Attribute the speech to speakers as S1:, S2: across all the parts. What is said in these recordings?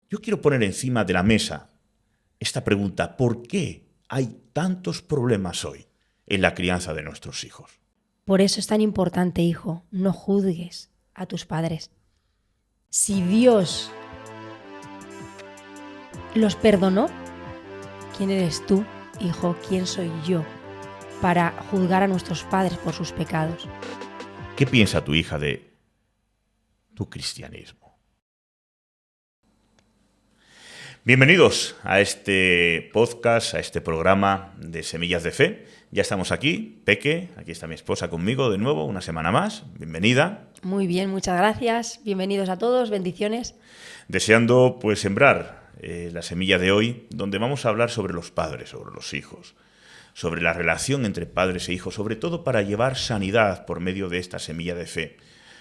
S1: Yo quiero poner encima de la mesa esta pregunta: ¿por qué hay tantos problemas hoy en la crianza de nuestros hijos?
S2: Por eso es tan importante, hijo, no juzgues a tus padres. Si Dios los perdonó, ¿quién eres tú, hijo? ¿Quién soy yo para juzgar a nuestros padres por sus pecados?
S1: ¿Qué piensa tu hija de tu cristianismo? Bienvenidos a este podcast, a este programa de Semillas de Fe. Ya estamos aquí, Peque, aquí está mi esposa conmigo de nuevo, una semana más. Bienvenida.
S2: Muy bien, muchas gracias. Bienvenidos a todos, bendiciones.
S1: Deseando pues sembrar la semilla de hoy, donde vamos a hablar sobre los padres, sobre los hijos, sobre la relación entre padres e hijos, sobre todo para llevar sanidad por medio de esta semilla de fe.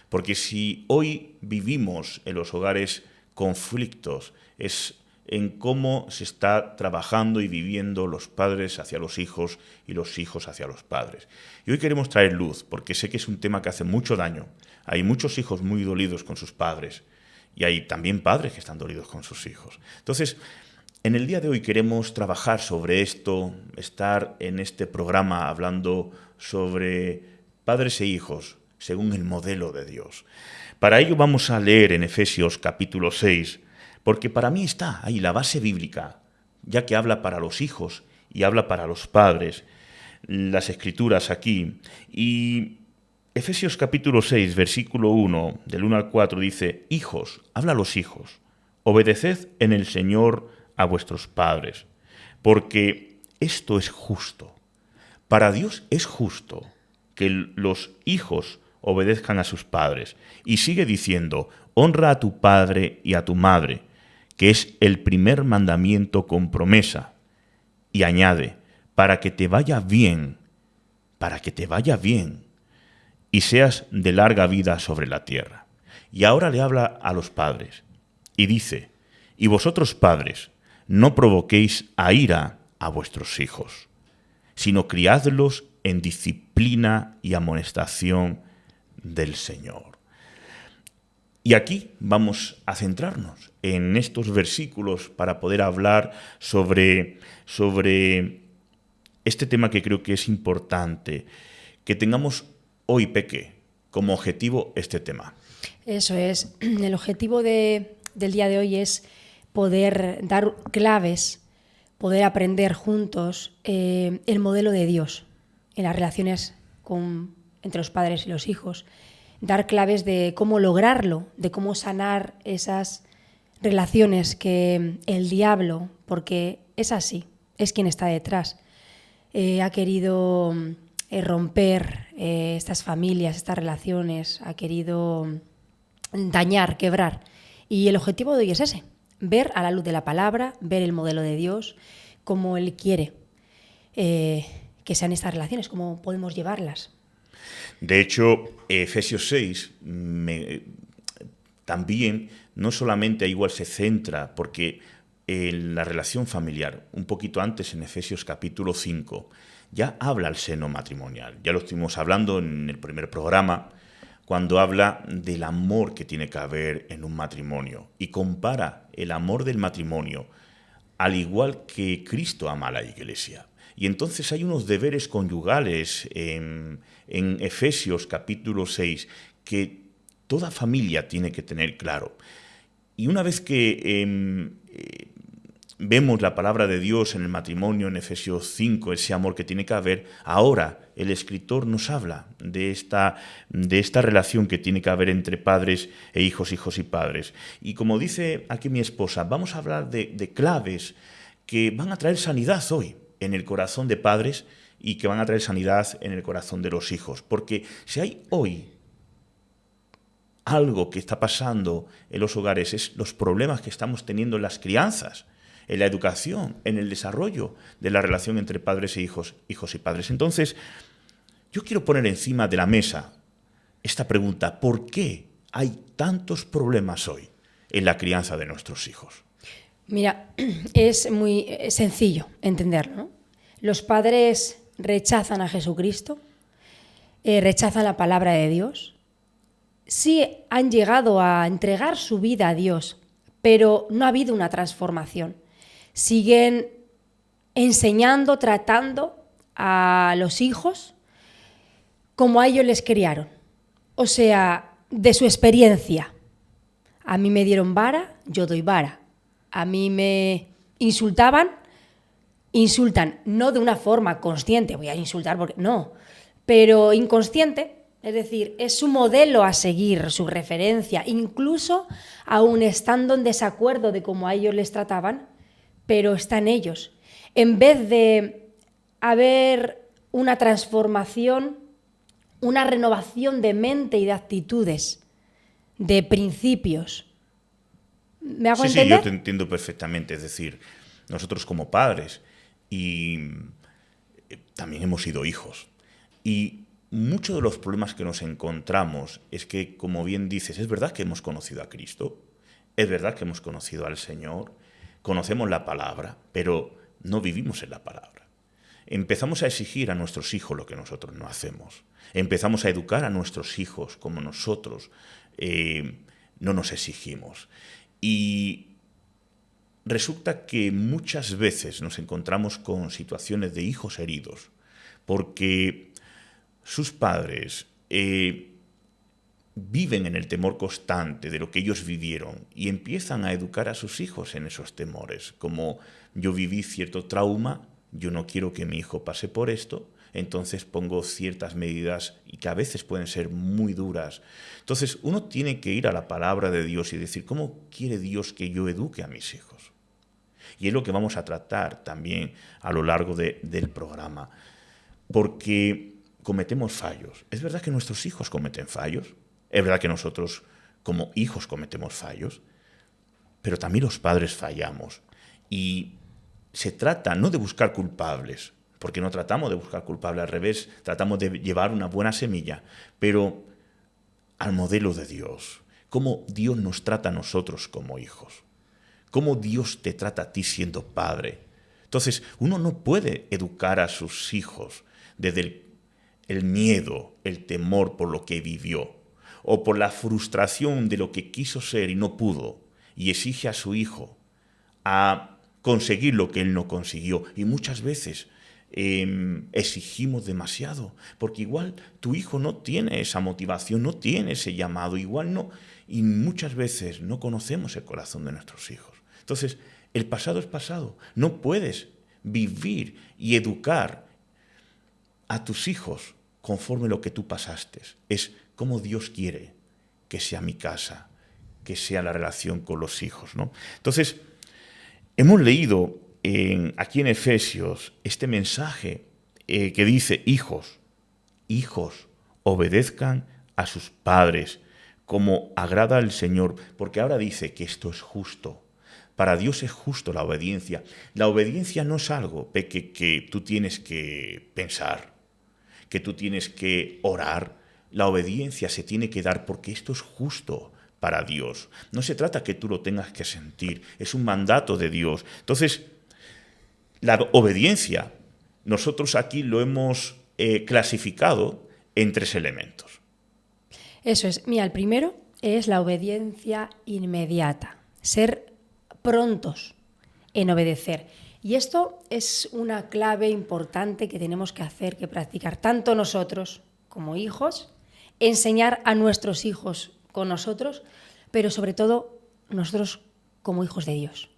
S1: Porque si hoy vivimos en los hogares conflictos, es en cómo se está trabajando y viviendo los padres hacia los hijos y los hijos hacia los padres. Y hoy queremos traer luz, porque sé que es un tema que hace mucho daño. Hay muchos hijos muy dolidos con sus padres y hay también padres que están dolidos con sus hijos. Entonces, en el día de hoy queremos trabajar sobre esto, estar en este programa hablando sobre padres e hijos según el modelo de Dios. Para ello vamos a leer en Efesios capítulo 6, porque para mí está ahí la base bíblica, ya que habla para los hijos y habla para los padres, las escrituras aquí. Y Efesios capítulo 6, versículo 1, del 1 al 4, dice: Hijos, habla a los hijos, obedeced en el Señor a vuestros padres, porque esto es justo. Para Dios es justo que los hijos obedezcan a sus padres. Y sigue diciendo: honra a tu padre y a tu madre, que es el primer mandamiento con promesa. Y añade: para que te vaya bien, y seas de larga vida sobre la tierra. Y ahora le habla a los padres, y dice: y vosotros padres, no provoquéis a ira a vuestros hijos, sino criadlos en disciplina y amonestación del Señor. Y aquí vamos a centrarnos en estos versículos para poder hablar sobre este tema que creo que es importante, que tengamos hoy, Peque, como objetivo este tema.
S2: Eso es. El objetivo del día de hoy es poder dar claves, poder aprender juntos el modelo de Dios en las relaciones entre los padres y los hijos. Dar claves de cómo lograrlo, de cómo sanar esas relaciones que el diablo, porque es así, es quien está detrás, ha querido romper estas familias, estas relaciones, ha querido dañar, quebrar. Y el objetivo de hoy es ese: ver a la luz de la palabra, ver el modelo de Dios, cómo Él quiere que sean estas relaciones, cómo podemos llevarlas.
S1: De hecho, Efesios 6 también no solamente igual se centra, porque en la relación familiar, un poquito antes en Efesios capítulo 5, ya habla el seno matrimonial. Ya lo estuvimos hablando en el primer programa, cuando habla del amor que tiene que haber en un matrimonio y compara el amor del matrimonio al igual que Cristo ama a la iglesia. Y entonces hay unos deberes conyugales en Efesios capítulo 6 que toda familia tiene que tener claro. Y una vez que vemos la palabra de Dios en el matrimonio, en Efesios 5, ese amor que tiene que haber, ahora el escritor nos habla de esta relación que tiene que haber entre padres e hijos, hijos y padres. Y como dice aquí mi esposa, vamos a hablar de claves que van a traer sanidad hoy en el corazón de padres y que van a traer sanidad en el corazón de los hijos. Porque si hay hoy algo que está pasando en los hogares, es los problemas que estamos teniendo en las crianzas, en la educación, en el desarrollo de la relación entre padres e hijos, hijos y padres. Entonces, yo quiero poner encima de la mesa esta pregunta: ¿por qué hay tantos problemas hoy en la crianza de nuestros hijos?
S2: Mira, es muy sencillo entenderlo, ¿no? Los padres rechazan a Jesucristo, rechazan la palabra de Dios. Sí han llegado a entregar su vida a Dios pero no ha habido una transformación. Siguen enseñando, tratando a los hijos como a ellos les criaron. O sea, de su experiencia. A mí me dieron vara, yo doy vara. A mí me insultaban, insultan. No de una forma consciente, voy a insultar porque no, pero inconsciente. Es decir, es su modelo a seguir, su referencia, incluso aún estando en desacuerdo de cómo a ellos les trataban, pero está en ellos. En vez de haber una transformación, una renovación de mente y de actitudes, de principios. ¿Me hago entender?
S1: Sí, yo te entiendo perfectamente. Es decir, nosotros como padres y también hemos sido hijos. Y muchos de los problemas que nos encontramos es que, como bien dices, es verdad que hemos conocido a Cristo, es verdad que hemos conocido al Señor, conocemos la palabra, pero no vivimos en la palabra. Empezamos a exigir a nuestros hijos lo que nosotros no hacemos. Empezamos a educar a nuestros hijos como nosotros no nos exigimos. Y resulta que muchas veces nos encontramos con situaciones de hijos heridos porque sus padres viven en el temor constante de lo que ellos vivieron y empiezan a educar a sus hijos en esos temores, como yo viví cierto trauma, yo no quiero que mi hijo pase por esto, entonces pongo ciertas medidas y que a veces pueden ser muy duras. Entonces uno tiene que ir a la palabra de Dios y decir, ¿cómo quiere Dios que yo eduque a mis hijos? Y es lo que vamos a tratar también a lo largo del programa, porque cometemos fallos. Es verdad que nuestros hijos cometen fallos, es verdad que nosotros como hijos cometemos fallos, pero también los padres fallamos. Y se trata no de buscar culpables, porque no tratamos de buscar culpables, al revés, tratamos de llevar una buena semilla, pero al modelo de Dios, cómo Dios nos trata a nosotros como hijos, cómo Dios te trata a ti siendo padre. Entonces, uno no puede educar a sus hijos desde el miedo, el temor por lo que vivió, o por la frustración de lo que quiso ser y no pudo, y exige a su hijo a conseguir lo que él no consiguió. Y muchas veces exigimos demasiado, porque igual tu hijo no tiene esa motivación, no tiene ese llamado, igual no, y muchas veces no conocemos el corazón de nuestros hijos. Entonces, el pasado es pasado. No puedes vivir y educar a tus hijos conforme lo que tú pasaste. Es como Dios quiere que sea mi casa, que sea la relación con los hijos, ¿no? Entonces, hemos leído aquí en Efesios este mensaje que dice, hijos, obedezcan a sus padres como agrada al Señor, porque ahora dice que esto es justo. Para Dios es justo la obediencia. La obediencia no es algo que tú tienes que pensar, que tú tienes que orar. La obediencia se tiene que dar porque esto es justo para Dios. No se trata que tú lo tengas que sentir, es un mandato de Dios. Entonces, la obediencia, nosotros aquí lo hemos clasificado en 3 elementos.
S2: Eso es. Mira, el primero es la obediencia inmediata, ser prontos en obedecer. Y esto es una clave importante que tenemos que hacer, que practicar, tanto nosotros como hijos, enseñar a nuestros hijos con nosotros, pero sobre todo nosotros como hijos de Dios.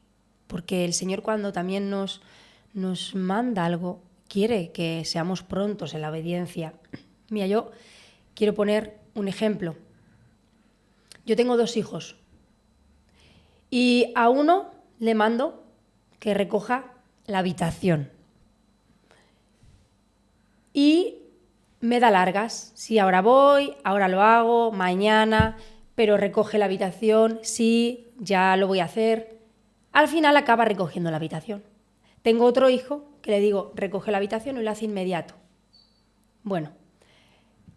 S2: Porque el Señor, cuando también nos manda algo, quiere que seamos prontos en la obediencia. Mira, yo quiero poner un ejemplo. Yo tengo 2 hijos y a uno le mando que recoja la habitación y me da largas. Sí, ahora voy, ahora lo hago, mañana, pero recoge la habitación, sí, ya lo voy a hacer. Al final acaba recogiendo la habitación. Tengo otro hijo que le digo, recoge la habitación y lo hace inmediato. Bueno,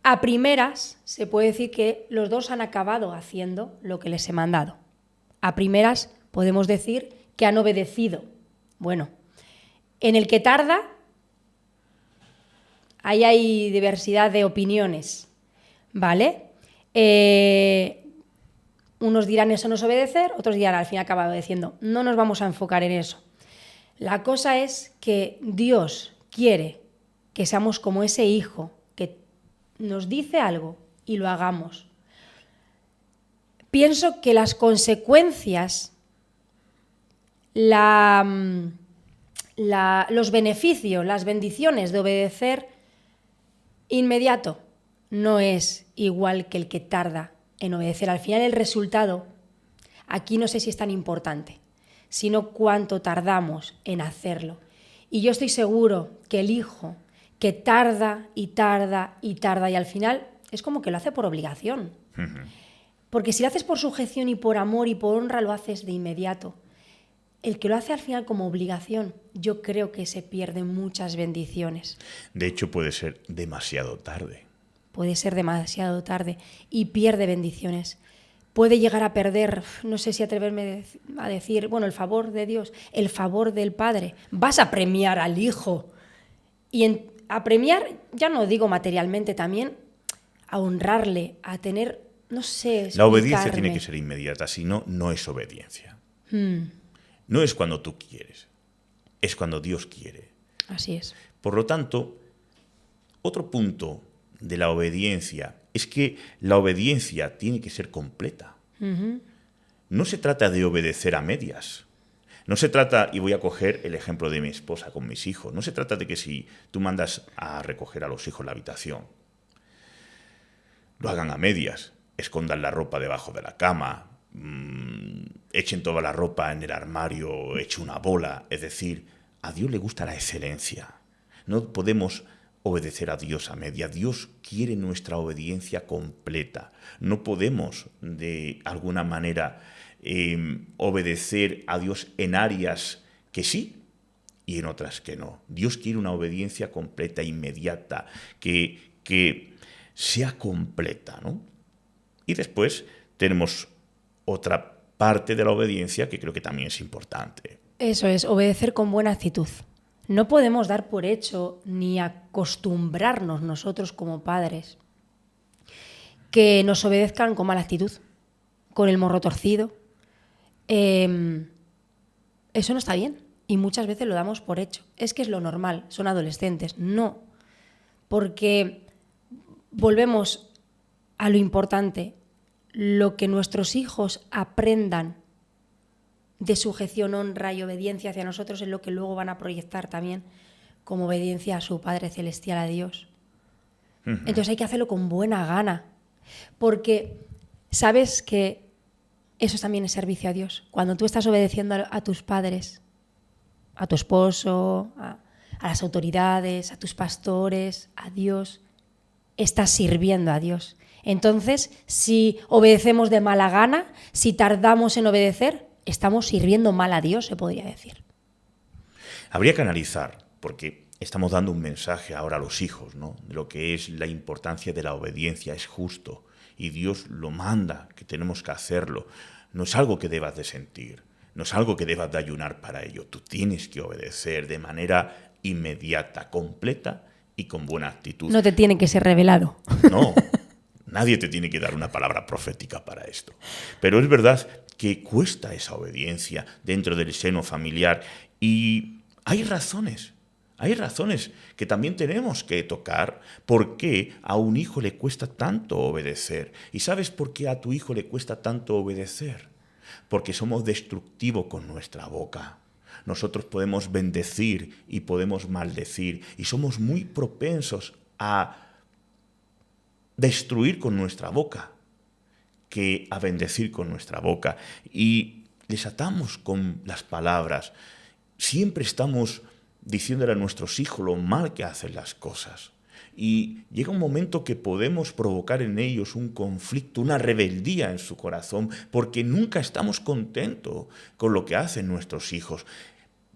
S2: a primeras se puede decir que los 2 han acabado haciendo lo que les he mandado. A primeras podemos decir que han obedecido. Bueno, en el que tarda, ahí hay diversidad de opiniones, ¿vale? Unos dirán eso no es obedecer, otros dirán al fin acaba obedeciendo. No nos vamos a enfocar en eso. La cosa es que Dios quiere que seamos como ese hijo que nos dice algo y lo hagamos. Pienso que las consecuencias, los beneficios, las bendiciones de obedecer inmediato no es igual que el que tarda en obedecer. Al final el resultado, aquí no sé si es tan importante, sino cuánto tardamos en hacerlo. Y yo estoy seguro que el hijo que tarda y tarda y tarda y al final es como que lo hace por obligación. Porque si lo haces por sujeción y por amor y por honra, lo haces de inmediato. El que lo hace al final como obligación, yo creo que se pierden muchas bendiciones.
S1: De hecho, puede ser demasiado tarde.
S2: Puede ser demasiado tarde y pierde bendiciones. Puede llegar a perder, no sé si atreverme a decir, bueno, el favor de Dios, el favor del Padre. Vas a premiar al Hijo. Y a premiar, ya no digo materialmente, también a honrarle, a tener, no sé,
S1: La obediencia tiene que ser inmediata, si no, no es obediencia. No es cuando tú quieres, es cuando Dios quiere.
S2: Así es.
S1: Por lo tanto, otro punto de la obediencia es que la obediencia tiene que ser completa. No se trata de obedecer a medias. No se trata, y voy a coger el ejemplo de mi esposa con mis hijos, no se trata de que si tú mandas a recoger a los hijos la habitación, lo hagan a medias, escondan la ropa debajo de la cama, echen toda la ropa en el armario, echen una bola. Es decir, a Dios le gusta la excelencia. No podemos obedecer a Dios a media. Dios quiere nuestra obediencia completa. No podemos, de alguna manera, obedecer a Dios en áreas que sí y en otras que no. Dios quiere una obediencia completa, inmediata, que sea completa, ¿no? Y después tenemos otra parte de la obediencia que creo que también es importante.
S2: Eso es, obedecer con buena actitud. No podemos dar por hecho ni acostumbrarnos nosotros como padres que nos obedezcan con mala actitud, con el morro torcido. Eso no está bien y muchas veces lo damos por hecho. Es que es lo normal, son adolescentes. No, porque volvemos a lo importante. Lo que nuestros hijos aprendan de sujeción, honra y obediencia hacia nosotros es lo que luego van a proyectar también como obediencia a su Padre Celestial, a Dios. Entonces hay que hacerlo con buena gana, porque sabes que eso también es servicio a Dios. Cuando tú estás obedeciendo a tus padres, a tu esposo, a las autoridades, a tus pastores, a Dios, estás sirviendo a Dios. Entonces, si obedecemos de mala gana, si tardamos en obedecer, estamos sirviendo mal a Dios, se podría decir.
S1: Habría que analizar, porque estamos dando un mensaje ahora a los hijos, ¿no?, de lo que es la importancia de la obediencia. Es justo y Dios lo manda, que tenemos que hacerlo. No es algo que debas de sentir, no es algo que debas de ayunar para ello. Tú tienes que obedecer de manera inmediata, completa y con buena actitud.
S2: No te tiene que ser revelado.
S1: No. Nadie te tiene que dar una palabra profética para esto. Pero es verdad que cuesta esa obediencia dentro del seno familiar y hay razones que también tenemos que tocar. ¿Por qué a un hijo le cuesta tanto obedecer? ¿Y sabes por qué a tu hijo le cuesta tanto obedecer? Porque somos destructivos con nuestra boca. Nosotros podemos bendecir y podemos maldecir y somos muy propensos a destruir con nuestra boca que a bendecir con nuestra boca. Y les atamos con las palabras. Siempre estamos diciéndole a nuestros hijos lo mal que hacen las cosas. Y llega un momento que podemos provocar en ellos un conflicto, una rebeldía en su corazón, porque nunca estamos contentos con lo que hacen nuestros hijos.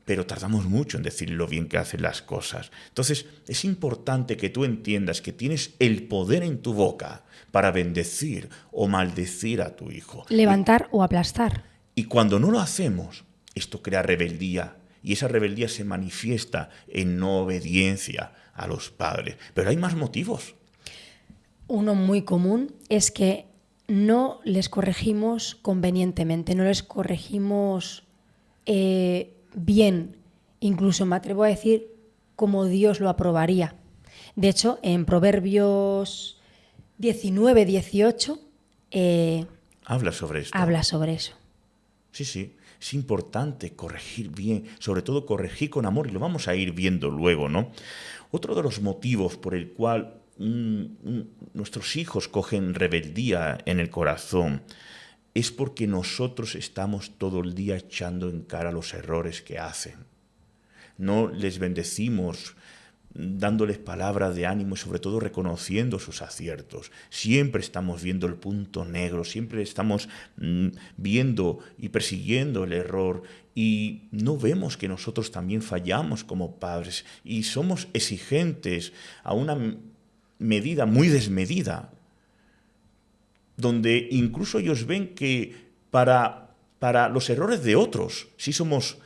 S1: Pero tardamos mucho en decir lo bien que hacen las cosas. Entonces, es importante que tú entiendas que tienes el poder en tu boca para bendecir o maldecir a tu hijo.
S2: Levantar o aplastar.
S1: Y cuando no lo hacemos, esto crea rebeldía. Y esa rebeldía se manifiesta en no obediencia a los padres. Pero hay más motivos.
S2: Uno muy común es que no les corregimos convenientemente, no les corregimos bien, incluso me atrevo a decir como Dios lo aprobaría. De hecho, en Proverbios 19, 18
S1: Habla sobre esto.
S2: habla sobre eso.
S1: Sí, sí. Es importante corregir bien, sobre todo corregir con amor, y lo vamos a ir viendo luego, ¿no? Otro de los motivos por el cual nuestros hijos cogen rebeldía en el corazón es porque nosotros estamos todo el día echando en cara los errores que hacen. No les bendecimos dándoles palabras de ánimo y sobre todo reconociendo sus aciertos. Siempre estamos viendo el punto negro, siempre estamos viendo y persiguiendo el error y no vemos que nosotros también fallamos como padres y somos exigentes a una medida muy desmedida, donde incluso ellos ven que para los errores de otros sí somos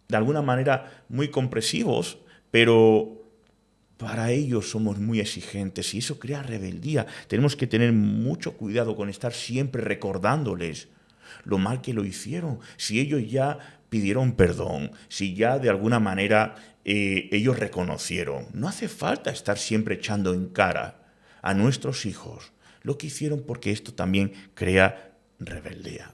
S1: de alguna manera muy comprensivos, pero para ellos somos muy exigentes y eso crea rebeldía. Tenemos que tener mucho cuidado con estar siempre recordándoles lo mal que lo hicieron. Si ellos ya pidieron perdón, si ya de alguna manera ellos reconocieron, no hace falta estar siempre echando en cara a nuestros hijos lo que hicieron, porque esto también crea rebeldía.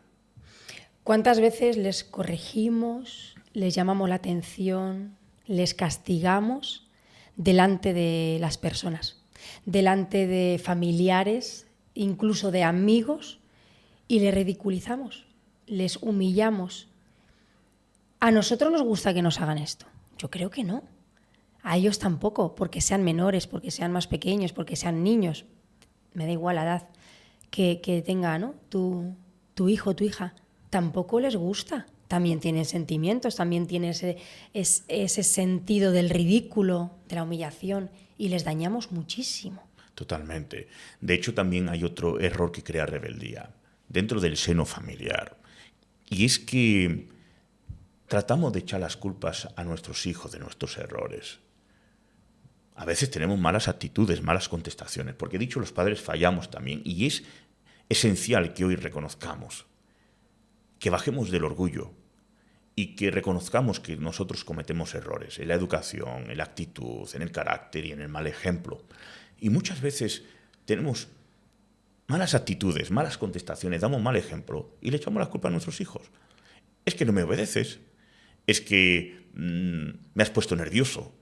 S2: ¿Cuántas veces les corregimos, les llamamos la atención, les castigamos delante de las personas, delante de familiares, incluso de amigos, y les ridiculizamos, les humillamos? ¿A nosotros nos gusta que nos hagan esto? Yo creo que no. A ellos tampoco, porque sean menores, porque sean más pequeños, porque sean niños. Me da igual la edad que tenga, ¿no? tu hijo, tu hija. Tampoco les gusta. También tienen sentimientos, también tienen ese sentido del ridículo, de la humillación, y les dañamos muchísimo.
S1: Totalmente. De hecho, también hay otro error que crea rebeldía dentro del seno familiar. Y es que tratamos de echar las culpas a nuestros hijos de nuestros errores. A veces tenemos malas actitudes, malas contestaciones, porque dicho, los padres fallamos también. Y es esencial que hoy reconozcamos, que bajemos del orgullo y que reconozcamos que nosotros cometemos errores en la educación, en la actitud, en el carácter y en el mal ejemplo. Y muchas veces tenemos malas actitudes, malas contestaciones, damos mal ejemplo y le echamos la culpa a nuestros hijos. Es que no me obedeces, es que me has puesto nervioso,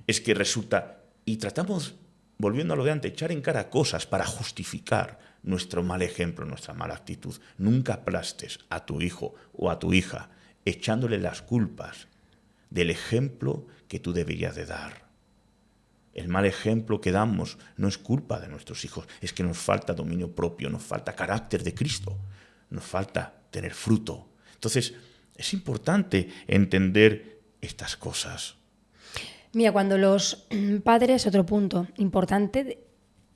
S1: es que resulta... Y tratamos, volviendo a lo de antes, echar en cara cosas para justificar nuestro mal ejemplo, nuestra mala actitud. Nunca aplastes a tu hijo o a tu hija echándole las culpas del ejemplo que tú deberías de dar. El mal ejemplo que damos no es culpa de nuestros hijos, es que nos falta dominio propio, nos falta carácter de Cristo, nos falta tener fruto. Entonces, es importante entender estas cosas.
S2: Mira, cuando los padres, otro punto importante,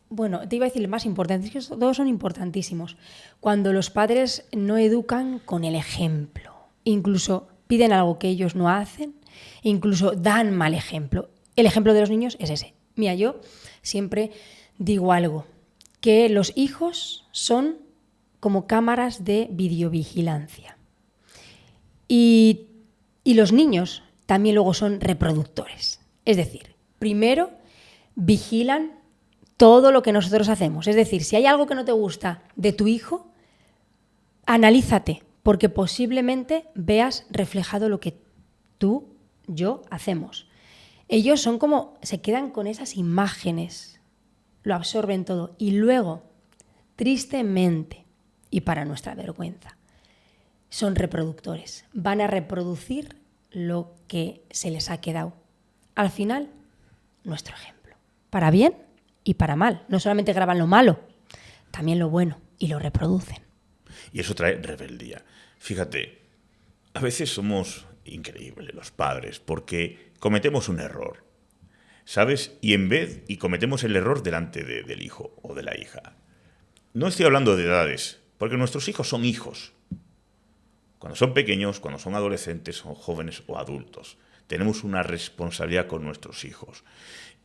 S2: bueno, te iba a decir el más importante, es que todos son importantísimos. Cuando los padres no educan con el ejemplo, incluso piden algo que ellos no hacen, incluso dan mal ejemplo. El ejemplo de los niños es ese. Mira, yo siempre digo algo, que los hijos son como cámaras de videovigilancia. Y los niños también luego son reproductores. Es decir, primero vigilan todo lo que nosotros hacemos. Es decir, si hay algo que no te gusta de tu hijo, analízate, porque posiblemente veas reflejado lo que tú, yo hacemos. Ellos son como, se quedan con esas imágenes, lo absorben todo y luego, tristemente y para nuestra vergüenza, son reproductores. Van a reproducir lo que se les ha quedado. Al final, nuestro ejemplo. Para bien y para mal. No solamente graban lo malo, también lo bueno y lo reproducen.
S1: Y eso trae rebeldía. Fíjate, a veces somos increíbles los padres porque cometemos un error, ¿sabes? Y cometemos el error delante del hijo o de la hija. No estoy hablando de edades, porque nuestros hijos son hijos. Cuando son pequeños, cuando son adolescentes, son jóvenes o adultos. Tenemos una responsabilidad con nuestros hijos.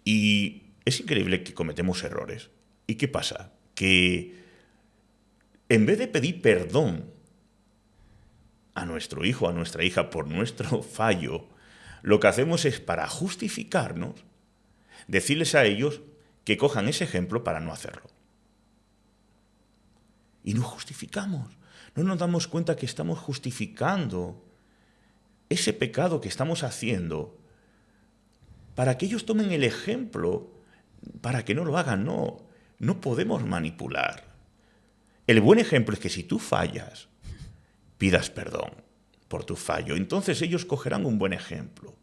S1: Y es increíble que cometemos errores. ¿Y qué pasa? Que en vez de pedir perdón a nuestro hijo, a nuestra hija por nuestro fallo, lo que hacemos es, para justificarnos, decirles a ellos que cojan ese ejemplo para no hacerlo. Y no justificamos, no nos damos cuenta que estamos justificando ese pecado que estamos haciendo para que ellos tomen el ejemplo, para que no lo hagan. No podemos manipular. El buen ejemplo es que si tú fallas, pidas perdón por tu fallo. Entonces ellos cogerán un buen ejemplo.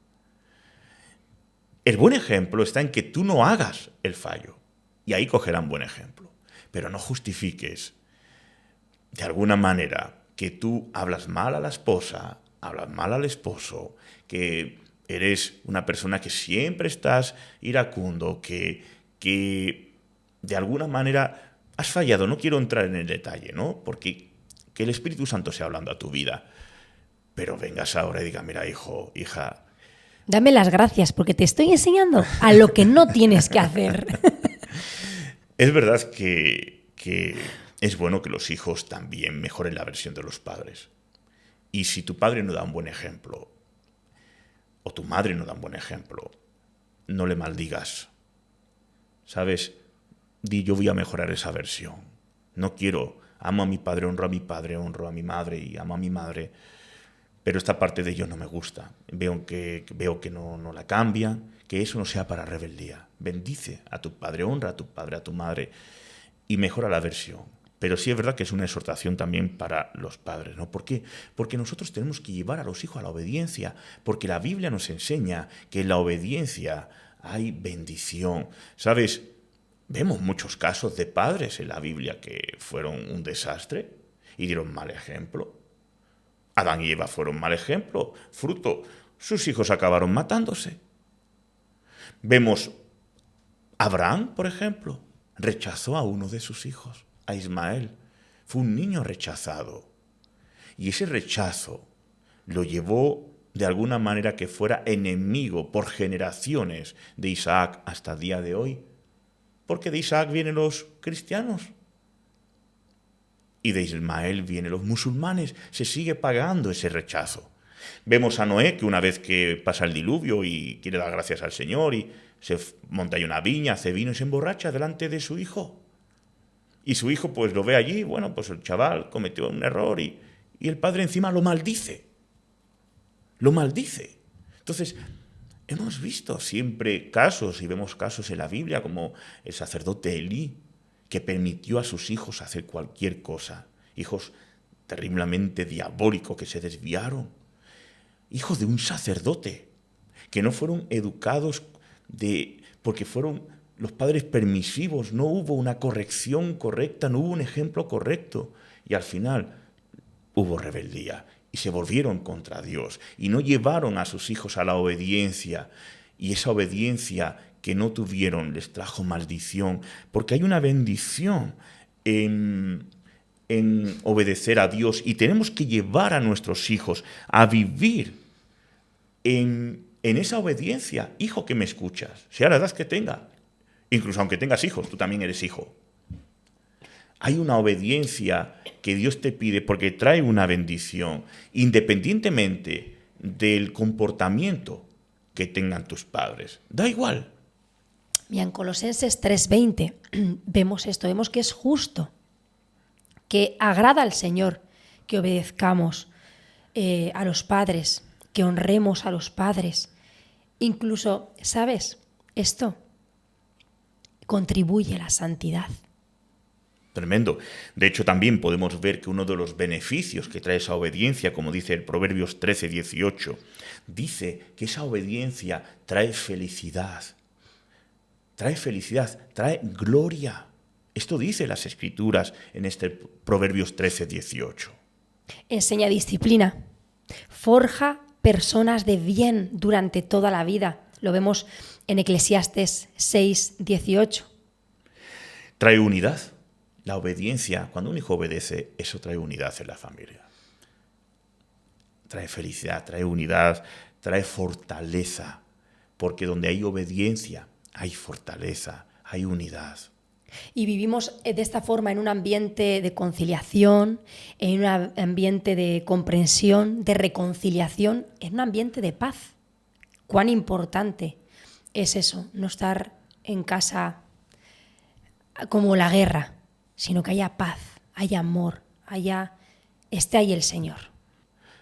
S1: El buen ejemplo está en que tú no hagas el fallo. Y ahí cogerán buen ejemplo. Pero no justifiques de alguna manera que tú hablas mal a la esposa, hablas mal al esposo, que eres una persona que siempre estás iracundo, que de alguna manera has fallado. No quiero entrar en el detalle, ¿no? Porque que el Espíritu Santo sea hablando a tu vida. Pero vengas ahora y diga, mira, hijo, hija,
S2: dame las gracias porque te estoy enseñando a lo que no tienes que hacer.
S1: es verdad que es bueno que los hijos también mejoren la versión de los padres. Y si tu padre no da un buen ejemplo, o tu madre no da un buen ejemplo, no le maldigas. ¿Sabes? Di, yo voy a mejorar esa versión. No quiero, amo a mi padre, honro a mi madre y amo a mi madre, pero esta parte de ellos no me gusta. Veo que no la cambian, que eso no sea para rebeldía. Bendice a tu padre, honra a tu padre, a tu madre y mejora la versión. Pero sí es verdad que es una exhortación también para los padres, ¿no? ¿Por qué? Porque nosotros tenemos que llevar a los hijos a la obediencia, porque la Biblia nos enseña que en la obediencia hay bendición. ¿Sabes? Vemos muchos casos de padres en la Biblia que fueron un desastre y dieron mal ejemplo. Adán y Eva fueron mal ejemplo, fruto. Sus hijos acabaron matándose. Vemos Abraham, por ejemplo, rechazó a uno de sus hijos, a Ismael. Fue un niño rechazado. Y ese rechazo lo llevó de alguna manera que fuera enemigo por generaciones de Isaac hasta el día de hoy. Porque de Isaac vienen los cristianos. Y de Ismael vienen los musulmanes. Se sigue pagando ese rechazo. Vemos a Noé, que una vez que pasa el diluvio y quiere dar gracias al Señor y se monta ahí una viña, hace vino y se emborracha delante de su hijo. Y su hijo pues lo ve allí, bueno, pues el chaval cometió un error y el padre encima lo maldice. Lo maldice. Entonces, hemos visto siempre casos, y vemos casos en la Biblia, como el sacerdote Elí, que permitió a sus hijos hacer cualquier cosa. Hijos terriblemente diabólicos que se desviaron. Hijos de un sacerdote, que no fueron educados porque fueron los padres permisivos, no hubo una corrección correcta, no hubo un ejemplo correcto. Y al final hubo rebeldía y se volvieron contra Dios y no llevaron a sus hijos a la obediencia. Y esa obediencia que no tuvieron les trajo maldición, porque hay una bendición en obedecer a Dios y tenemos que llevar a nuestros hijos a vivir en esa obediencia. Hijo que me escuchas, sea la edad que tenga, incluso aunque tengas hijos, tú también eres hijo. Hay una obediencia que Dios te pide porque trae una bendición, independientemente del comportamiento que tengan tus padres. Da igual.
S2: Y en Colosenses 3:20 vemos esto, vemos que es justo, que agrada al Señor que obedezcamos a los padres, que honremos a los padres. Incluso, ¿sabes? Esto contribuye a la santidad.
S1: Tremendo. De hecho, también podemos ver que uno de los beneficios que trae esa obediencia, como dice el Proverbios 13:18, dice que esa obediencia trae felicidad. Trae felicidad, trae gloria. Esto dice las Escrituras en este Proverbios 13:18.
S2: Enseña disciplina. Forja personas de bien durante toda la vida. Lo vemos en Eclesiastes 6:18.
S1: Trae unidad. La obediencia, cuando un hijo obedece, eso trae unidad en la familia. Trae felicidad, trae unidad, trae fortaleza. Porque donde hay obediencia, hay fortaleza, hay unidad.
S2: Y vivimos de esta forma en un ambiente de conciliación, en un ambiente de comprensión, de reconciliación, en un ambiente de paz. Cuán importante es eso, no estar en casa como la guerra, sino que haya paz, haya amor, esté ahí el Señor.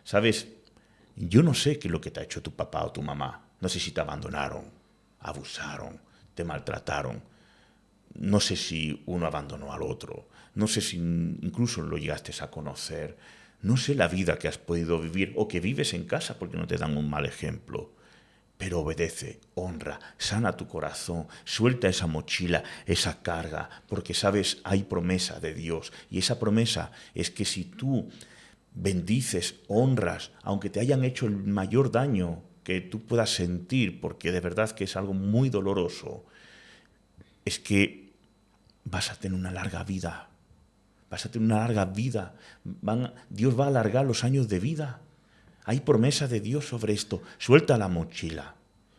S1: ¿Sabes? Yo no sé qué es lo que te ha hecho tu papá o tu mamá. No sé si te abandonaron, abusaron, te maltrataron. No sé si uno abandonó al otro. No sé si incluso lo llegaste a conocer. No sé la vida que has podido vivir o que vives en casa porque no te dan un mal ejemplo. Pero obedece, honra, sana tu corazón, suelta esa mochila, esa carga, porque sabes, hay promesa de Dios. Y esa promesa es que si tú bendices, honras, aunque te hayan hecho el mayor daño que tú puedas sentir, porque de verdad que es algo muy doloroso, es que vas a tener una larga vida. Vas a tener una larga vida. Dios va a alargar los años de vida. Hay promesa de Dios sobre esto. Suelta la mochila,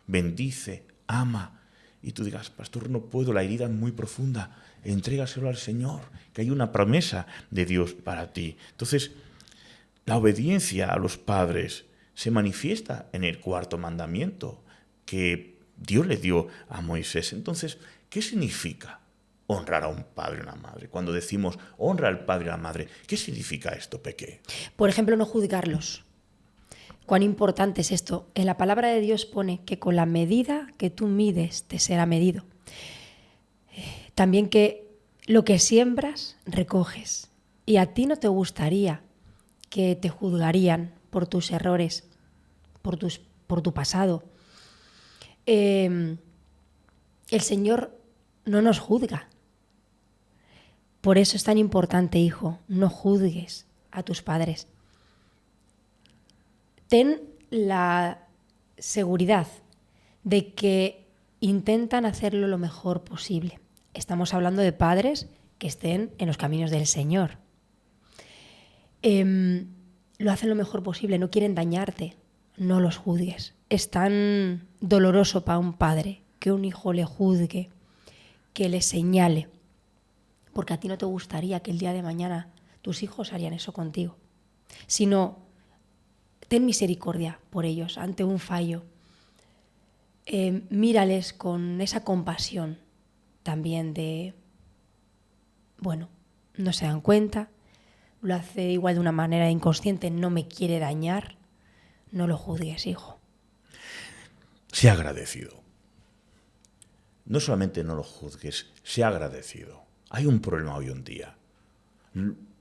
S1: bendice, ama. Y tú digas, pastor, no puedo, la herida es muy profunda. Entrégaselo al Señor, que hay una promesa de Dios para ti. Entonces, la obediencia a los padres se manifiesta en el cuarto mandamiento que Dios le dio a Moisés. Entonces, ¿qué significa honrar a un padre y una madre? Cuando decimos honra al padre y a la madre, ¿qué significa esto, Peque?
S2: Por ejemplo, no juzgarlos. Cuán importante es esto. En la palabra de Dios pone que con la medida que tú mides te será medido. También que lo que siembras, recoges. Y a ti no te gustaría que te juzgarían por tus errores, por tu pasado. El Señor no nos juzga. Por eso es tan importante, hijo, no juzgues a tus padres. Ten la seguridad de que intentan hacerlo lo mejor posible. Estamos hablando de padres que estén en los caminos del Señor. Lo hacen lo mejor posible, no quieren dañarte, no los juzgues. Es tan doloroso para un padre que un hijo le juzgue, que le señale, porque a ti no te gustaría que el día de mañana tus hijos harían eso contigo, sino ten misericordia por ellos ante un fallo. Mírales con esa compasión también de, bueno, no se dan cuenta, lo hace igual de una manera inconsciente, no me quiere dañar, no lo juzgues, hijo.
S1: Sea agradecido. No solamente no lo juzgues, sea agradecido. Hay un problema hoy en día.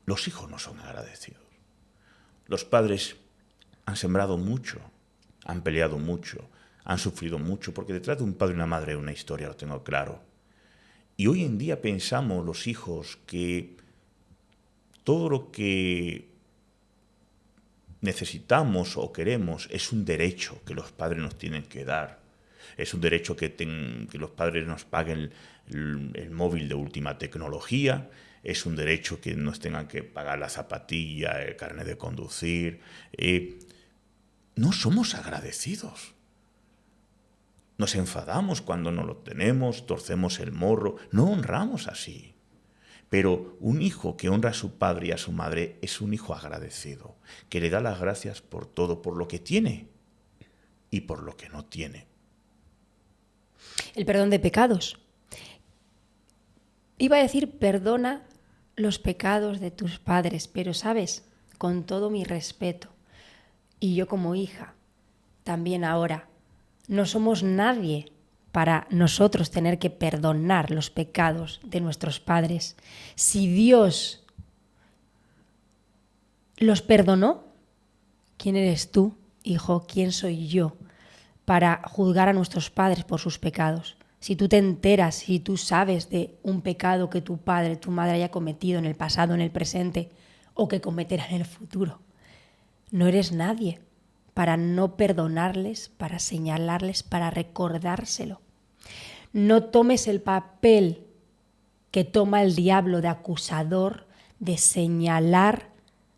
S1: Los hijos no son agradecidos. Los padres han sembrado mucho, han peleado mucho, han sufrido mucho, porque detrás de un padre y una madre hay una historia, lo tengo claro. Y hoy en día pensamos los hijos que todo lo que necesitamos o queremos es un derecho que los padres nos tienen que dar. Es un derecho que los padres nos paguen el móvil de última tecnología. Es un derecho que nos tengan que pagar la zapatilla, el carnet de conducir. No somos agradecidos. Nos enfadamos cuando no lo tenemos, torcemos el morro. No honramos así. Pero un hijo que honra a su padre y a su madre es un hijo agradecido, que le da las gracias por todo, por lo que tiene y por lo que no tiene.
S2: El perdón de pecados. Iba a decir perdona los pecados de tus padres, pero sabes, con todo mi respeto, y yo como hija, también ahora, no somos nadie para nosotros tener que perdonar los pecados de nuestros padres. Si Dios los perdonó, ¿quién eres tú, hijo? ¿Quién soy yo para juzgar a nuestros padres por sus pecados? Si tú te enteras, si tú sabes de un pecado que tu padre, tu madre haya cometido en el pasado, en el presente, o que cometerá en el futuro, no eres nadie para no perdonarles, para señalarles, para recordárselo. No tomes el papel que toma el diablo de acusador, de señalar.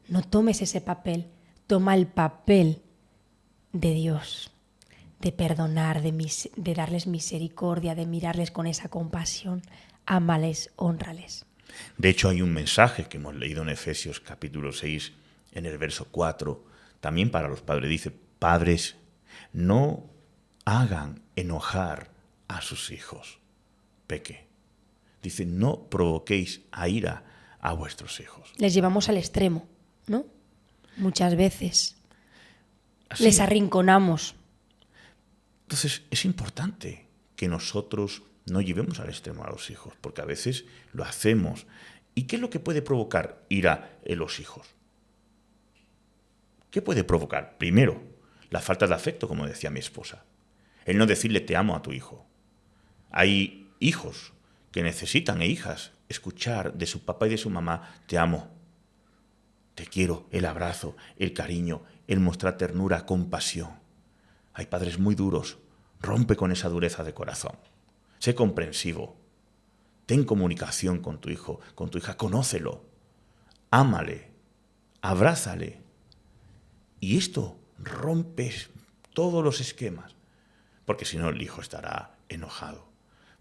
S2: No tomes ese papel. Toma el papel de Dios, de perdonar, de darles misericordia, de mirarles con esa compasión. ámales, hónrales.
S1: De hecho, hay un mensaje que hemos leído en Efesios capítulo 6, en el verso 4, también para los padres. Dice, padres, no hagan enojar a sus hijos. Peque. Dice, no provoquéis a ira a vuestros hijos.
S2: Les llevamos al extremo, ¿no? Muchas veces.
S1: Así.
S2: Les arrinconamos.
S1: Entonces, es importante que nosotros no llevemos al extremo a los hijos, porque a veces lo hacemos. ¿Y qué es lo que puede provocar ira en los hijos? ¿Qué puede provocar? Primero, la falta de afecto, como decía mi esposa. El no decirle te amo a tu hijo. Hay hijos que necesitan, e hijas, escuchar de su papá y de su mamá te amo, te quiero, el abrazo, el cariño, el mostrar ternura, compasión. Hay padres muy duros. Rompe con esa dureza de corazón. Sé comprensivo. Ten comunicación con tu hijo, con tu hija. Conócelo. Ámale. Abrázale. Y esto rompe todos los esquemas. Porque si no, el hijo estará enojado.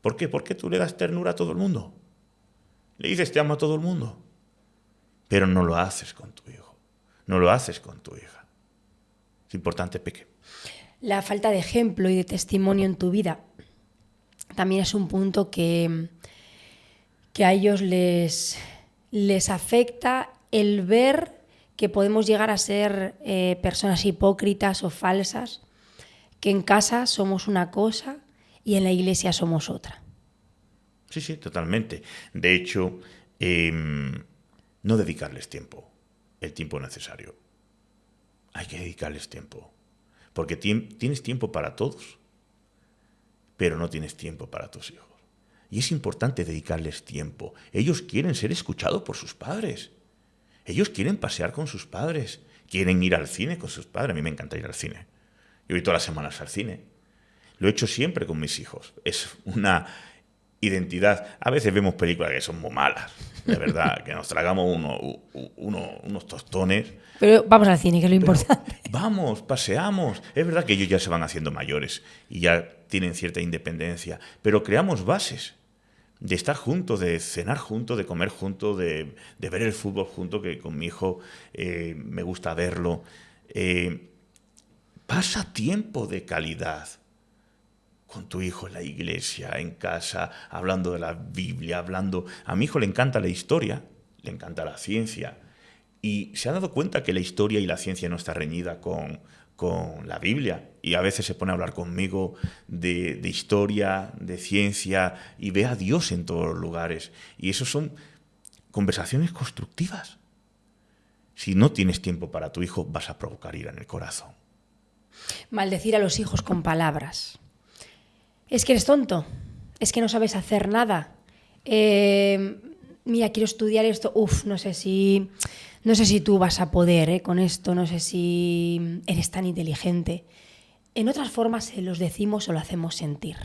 S1: ¿Por qué? Porque tú le das ternura a todo el mundo. Le dices te amo a todo el mundo. Pero no lo haces con tu hijo. No lo haces con tu hija. Es importante, Peque.
S2: La falta de ejemplo y de testimonio en tu vida también es un punto que a ellos les afecta el ver que podemos llegar a ser personas hipócritas o falsas, que en casa somos una cosa y en la iglesia somos otra.
S1: Sí, totalmente. De hecho, no dedicarles tiempo, el tiempo necesario. Hay que dedicarles tiempo. Porque tienes tiempo para todos, pero no tienes tiempo para tus hijos. Y es importante dedicarles tiempo. Ellos quieren ser escuchados por sus padres. Ellos quieren pasear con sus padres. Quieren ir al cine con sus padres. A mí me encanta ir al cine. Yo voy todas las semanas al cine. Lo he hecho siempre con mis hijos. Es una identidad. A veces vemos películas que son muy malas. De verdad, que nos tragamos unos tostones.
S2: Pero vamos al cine, que es lo importante.
S1: Vamos, paseamos. Es verdad que ellos ya se van haciendo mayores y ya tienen cierta independencia, pero creamos bases de estar juntos, de cenar juntos, de comer juntos, de ver el fútbol juntos, que con mi hijo me gusta verlo. Pasa tiempo de calidad con tu hijo en la iglesia, en casa, hablando de la Biblia, hablando... A mi hijo le encanta la historia, le encanta la ciencia, y se ha dado cuenta que la historia y la ciencia no está reñida con la Biblia, y a veces se pone a hablar conmigo de historia, de ciencia, y ve a Dios en todos los lugares. Y eso son conversaciones constructivas. Si no tienes tiempo para tu hijo, vas a provocar ira en el corazón.
S2: Maldecir a los hijos con palabras. Es que eres tonto, es que no sabes hacer nada. Mira, quiero estudiar esto. No sé si tú vas a poder con esto, no sé si eres tan inteligente. En otras formas se los decimos o lo hacemos sentir,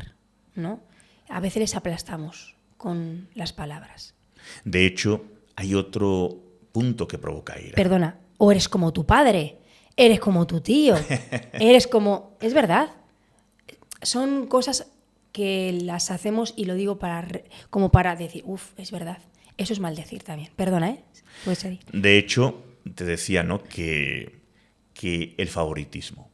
S2: ¿no? A veces les aplastamos con las palabras.
S1: De hecho, hay otro punto que provoca ira.
S2: Perdona, o eres como tu padre, eres como tu tío, eres como... Es verdad, son cosas que las hacemos, y lo digo como para decir, es verdad. Eso es maldecir también. Perdona, puedes seguir.
S1: De hecho, te decía, ¿no?, que el favoritismo.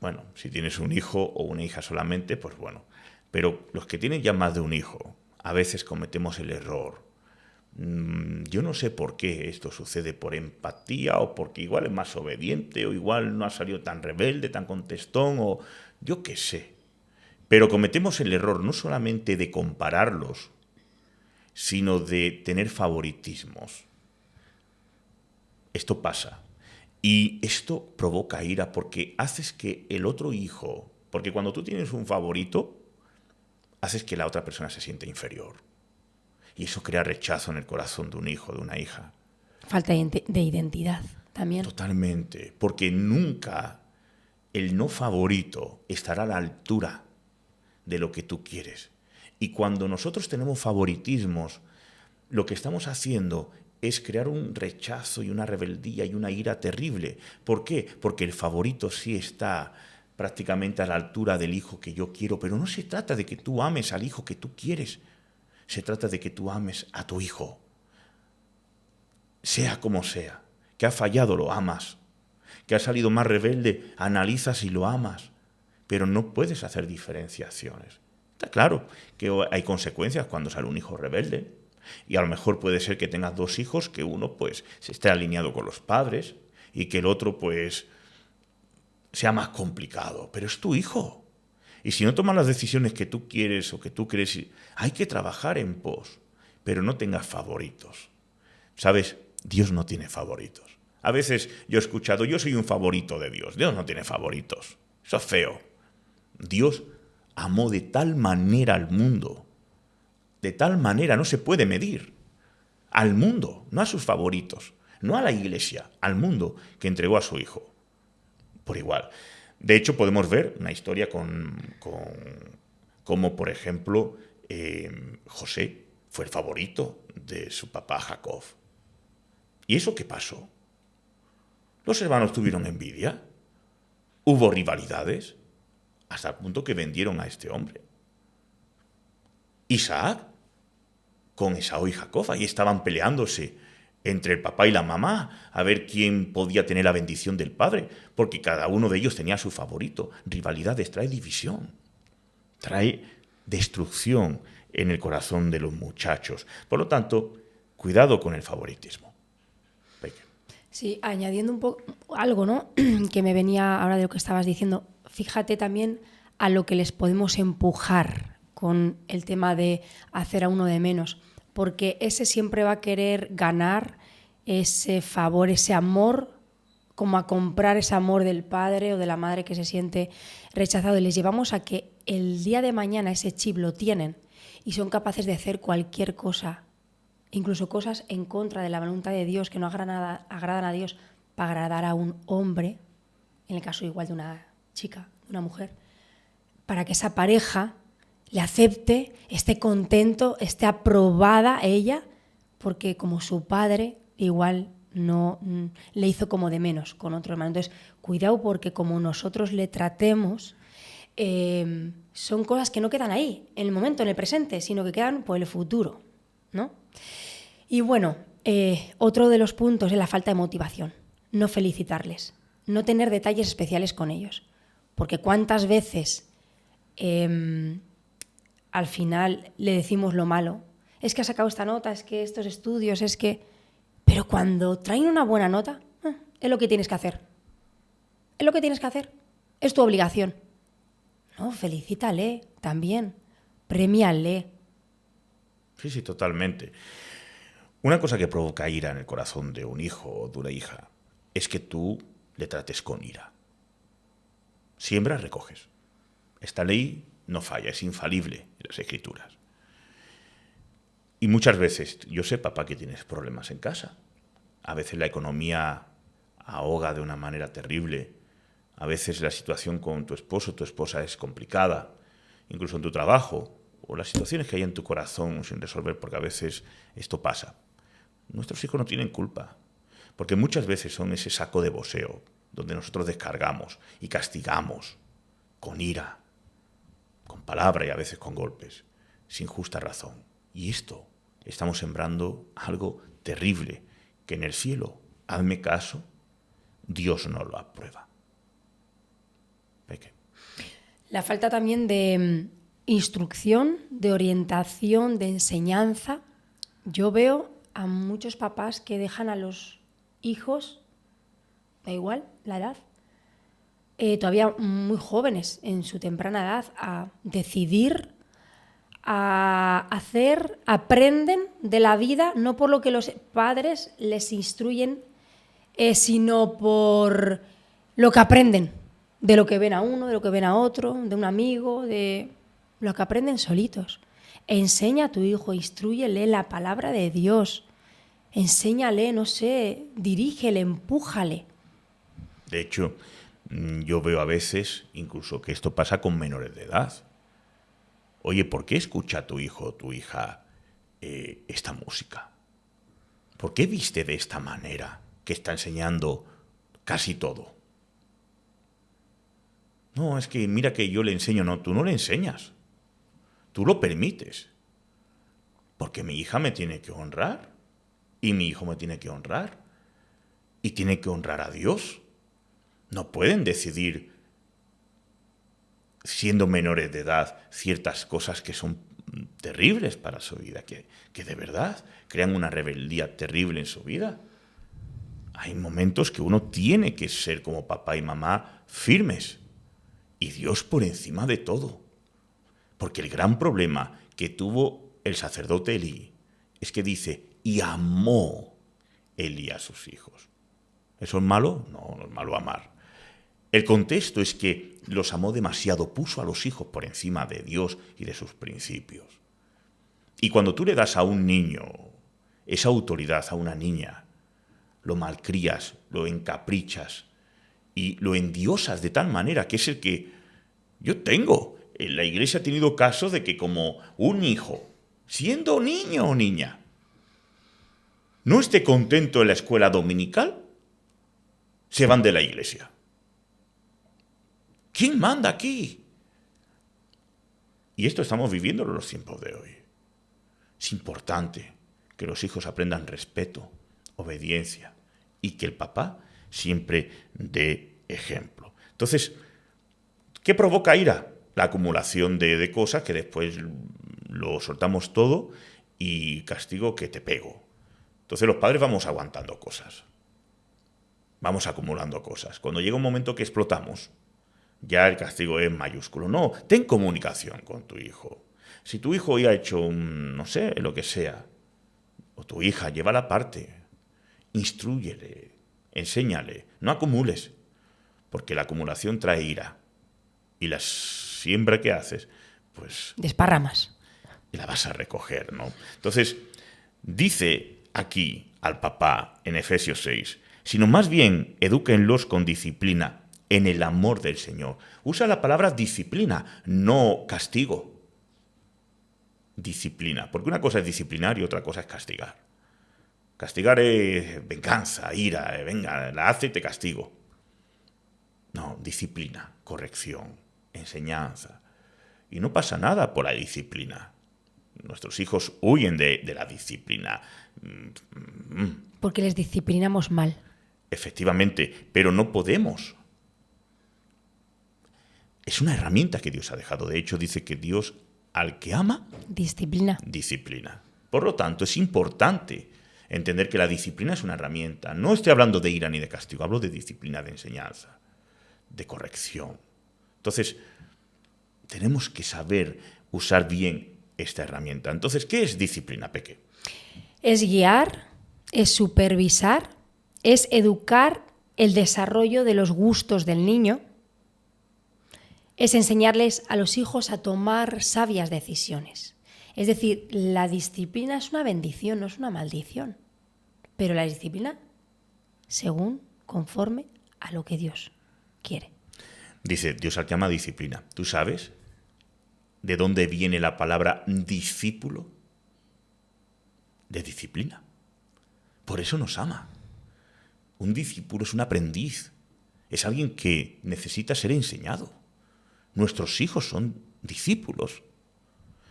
S1: Bueno, si tienes un hijo o una hija solamente, pues bueno. Pero los que tienen ya más de un hijo, a veces cometemos el error. Yo no sé por qué esto sucede, por empatía o porque igual es más obediente o igual no ha salido tan rebelde, tan contestón o yo qué sé. Pero cometemos el error no solamente de compararlos, sino de tener favoritismos. Esto pasa. Y esto provoca ira porque haces que el otro hijo... Porque cuando tú tienes un favorito, haces que la otra persona se siente inferior. Y eso crea rechazo en el corazón de un hijo, de una hija.
S2: Falta de identidad también.
S1: Totalmente. Porque nunca el no favorito estará a la altura de lo que tú quieres. Y cuando nosotros tenemos favoritismos, lo que estamos haciendo es crear un rechazo y una rebeldía y una ira terrible. ¿Por qué? Porque el favorito sí está prácticamente a la altura del hijo que yo quiero, pero no se trata de que tú ames al hijo que tú quieres, se trata de que tú ames a tu hijo, sea como sea, que ha fallado lo amas, que ha salido más rebelde, analizas y lo amas, pero no puedes hacer diferenciaciones. Está claro que hay consecuencias cuando sale un hijo rebelde, y a lo mejor puede ser que tengas dos hijos, que uno pues se esté alineado con los padres y que el otro pues sea más complicado, pero es tu hijo. Y si no tomas las decisiones que tú quieres o que tú crees, hay que trabajar en pos, pero no tengas favoritos. ¿Sabes? Dios no tiene favoritos. A veces yo he escuchado, yo soy un favorito de Dios. Dios no tiene favoritos. Eso es feo. Dios amó de tal manera al mundo, de tal manera no se puede medir, al mundo, no a sus favoritos, no a la iglesia, al mundo, que entregó a su hijo. Por igual. De hecho, podemos ver una historia como, por ejemplo, José fue el favorito de su papá Jacob. ¿Y eso qué pasó? Los hermanos tuvieron envidia, hubo rivalidades, hasta el punto que vendieron a este hombre. Isaac con Esaú y Jacob, ahí estaban peleándose entre el papá y la mamá, a ver quién podía tener la bendición del padre, porque cada uno de ellos tenía su favorito. Rivalidades trae división, trae destrucción en el corazón de los muchachos. Por lo tanto, cuidado con el favoritismo.
S2: Sí, añadiendo un poco algo, ¿no? Que me venía ahora de lo que estabas diciendo. Fíjate también a lo que les podemos empujar con el tema de hacer a uno de menos, porque ese siempre va a querer ganar ese favor, ese amor, como a comprar ese amor del padre o de la madre que se siente rechazado, y les llevamos a que el día de mañana ese chip lo tienen y son capaces de hacer cualquier cosa, incluso cosas en contra de la voluntad de Dios que no agradan a Dios, para agradar a un hombre, en el caso igual de una chica, de una mujer, para que esa pareja le acepte, esté contento, esté aprobada ella, porque como su padre igual no le hizo como de menos con otro hermano. Entonces, cuidado, porque como nosotros le tratemos, son cosas que no quedan ahí, en el momento, en el presente, sino que quedan por el futuro, ¿no? Y bueno, otro de los puntos es la falta de motivación. No felicitarles, no tener detalles especiales con ellos. Porque cuántas veces al final le decimos lo malo. Es que ha sacado esta nota, es que estos estudios, es que... Pero cuando traen una buena nota, es lo que tienes que hacer. Es lo que tienes que hacer. Es tu obligación. No, felicítale también. Premiale.
S1: Sí, totalmente. Una cosa que provoca ira en el corazón de un hijo o de una hija es que tú le trates con ira. Siembras, recoges. Esta ley no falla, es infalible en las Escrituras. Y muchas veces, yo sé, papá, que tienes problemas en casa. A veces la economía ahoga de una manera terrible. A veces la situación con tu esposo, tu esposa es complicada. Incluso en tu trabajo, o las situaciones que hay en tu corazón sin resolver, porque a veces esto pasa. Nuestros hijos no tienen culpa, porque muchas veces son ese saco de boxeo donde nosotros descargamos y castigamos con ira, con palabra y a veces con golpes, sin justa razón. Y esto estamos sembrando algo terrible, que en el cielo, hazme caso, Dios no lo aprueba. Peque.
S2: La falta también de instrucción, de orientación, de enseñanza. Yo veo a muchos papás que dejan a los hijos, da igual la edad, todavía muy jóvenes, en su temprana edad, a decidir, a hacer, aprenden de la vida, no por lo que los padres les instruyen, sino por lo que aprenden, de lo que ven a uno, de lo que ven a otro, de un amigo, de lo que aprenden solitos. Enseña a tu hijo, instrúyele la palabra de Dios, enséñale, no sé, dirígele, empújale.
S1: De hecho, yo veo a veces incluso que esto pasa con menores de edad. Oye, ¿por qué escucha tu hijo o tu hija esta música? ¿Por qué viste de esta manera que está enseñando casi todo? No, es que mira que yo le enseño. No, tú no le enseñas. Tú lo permites. Porque mi hija me tiene que honrar. Y mi hijo me tiene que honrar. Y tiene que honrar a Dios. No pueden decidir, siendo menores de edad, ciertas cosas que son terribles para su vida, que de verdad crean una rebeldía terrible en su vida. Hay momentos que uno tiene que ser como papá y mamá firmes. Y Dios por encima de todo. Porque el gran problema que tuvo el sacerdote Elí es que dice, y amó Elí a sus hijos. ¿Eso es malo? No, no es malo amar. El contexto es que los amó demasiado, puso a los hijos por encima de Dios y de sus principios. Y cuando tú le das a un niño esa autoridad, a una niña, lo malcrías, lo encaprichas y lo endiosas de tal manera que es el que yo tengo. La iglesia ha tenido casos de que como un hijo, siendo niño o niña, no esté contento en la escuela dominical, se van de la iglesia. ¿Quién manda aquí? Y esto estamos viviendo en los tiempos de hoy. Es importante que los hijos aprendan respeto, obediencia y que el papá siempre dé ejemplo. Entonces, ¿qué provoca ira? La acumulación de cosas que después lo soltamos todo y castigo que te pego. Entonces los padres vamos aguantando cosas. Vamos acumulando cosas. Cuando llega un momento que explotamos, ya el castigo es mayúsculo. No, ten comunicación con tu hijo. Si tu hijo ya ha hecho no sé, lo que sea, o tu hija, llévala aparte, instrúyele, enséñale, no acumules, porque la acumulación trae ira. Y la siembra que haces, pues
S2: desparramas.
S1: Y la vas a recoger, ¿no? Entonces, dice aquí al papá en Efesios 6, sino más bien edúquenlos con disciplina en el amor del Señor. Usa la palabra disciplina, no castigo. Disciplina, porque una cosa es disciplinar y otra cosa es castigar. Castigar es venganza, ira, venga, la hace y te castigo. No, disciplina, corrección, enseñanza. Y no pasa nada por la disciplina. Nuestros hijos huyen de la disciplina.
S2: Porque les disciplinamos mal.
S1: Efectivamente, pero no podemos. Es una herramienta que Dios ha dejado. De hecho, dice que Dios al que ama,
S2: disciplina.
S1: Por lo tanto, es importante entender que la disciplina es una herramienta. No estoy hablando de ira ni de castigo, hablo de disciplina, de enseñanza, de corrección. Entonces, tenemos que saber usar bien esta herramienta. Entonces, ¿qué es disciplina, Peque?
S2: Es guiar, es supervisar, es educar el desarrollo de los gustos del niño, es enseñarles a los hijos a tomar sabias decisiones. Es decir, la disciplina es una bendición, no es una maldición. Pero la disciplina, según, conforme a lo que Dios quiere.
S1: Dice, Dios al que ama disciplina. ¿Tú sabes de dónde viene la palabra discípulo? De disciplina. Por eso nos ama. Un discípulo es un aprendiz. Es alguien que necesita ser enseñado. Nuestros hijos son discípulos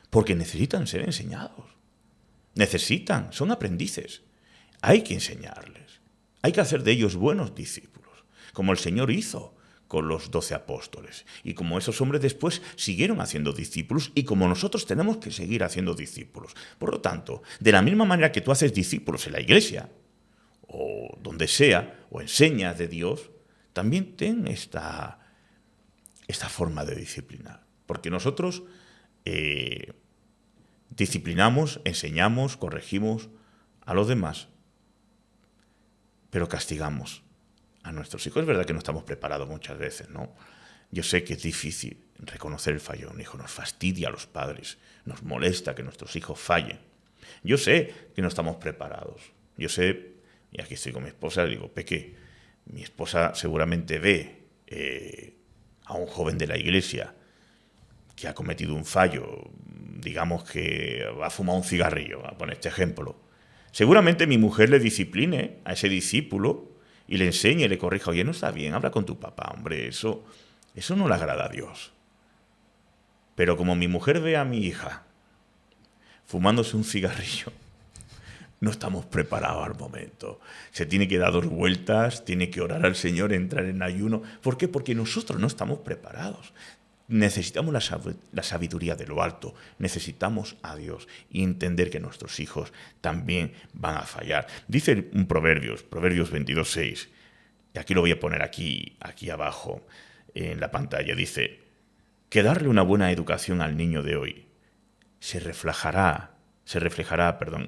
S1: porque necesitan ser enseñados. Son aprendices. Hay que enseñarles. Hay que hacer de ellos buenos discípulos, como el Señor hizo con los 12 apóstoles. Y como esos hombres después siguieron haciendo discípulos y como nosotros tenemos que seguir haciendo discípulos. Por lo tanto, de la misma manera que tú haces discípulos en la iglesia, o donde sea, o enseñas de Dios, también ten esta forma de disciplinar. Porque nosotros disciplinamos, enseñamos, corregimos a los demás, pero castigamos a nuestros hijos. Es verdad que no estamos preparados muchas veces, ¿no? Yo sé que es difícil reconocer el fallo de un hijo, nos fastidia a los padres, nos molesta que nuestros hijos fallen. Yo sé que no estamos preparados. Yo sé, y aquí estoy con mi esposa, le digo, Peque, mi esposa seguramente ve a un joven de la iglesia que ha cometido un fallo, digamos que ha fumado un cigarrillo, a poner este ejemplo. Seguramente mi mujer le discipline a ese discípulo y le enseñe y le corrija, oye, no está bien, habla con tu papá, hombre, eso Eso no le agrada a Dios. Pero como mi mujer ve a mi hija fumándose un cigarrillo, no estamos preparados al momento. Se tiene que dar 2 vueltas, tiene que orar al Señor, entrar en ayuno. ¿Por qué? Porque nosotros no estamos preparados. Necesitamos la sabiduría de lo alto, necesitamos a Dios y entender que nuestros hijos también van a fallar. Dice un Proverbios 22:6, y aquí lo voy a poner aquí abajo en la pantalla, dice que darle una buena educación al niño de hoy se reflejará,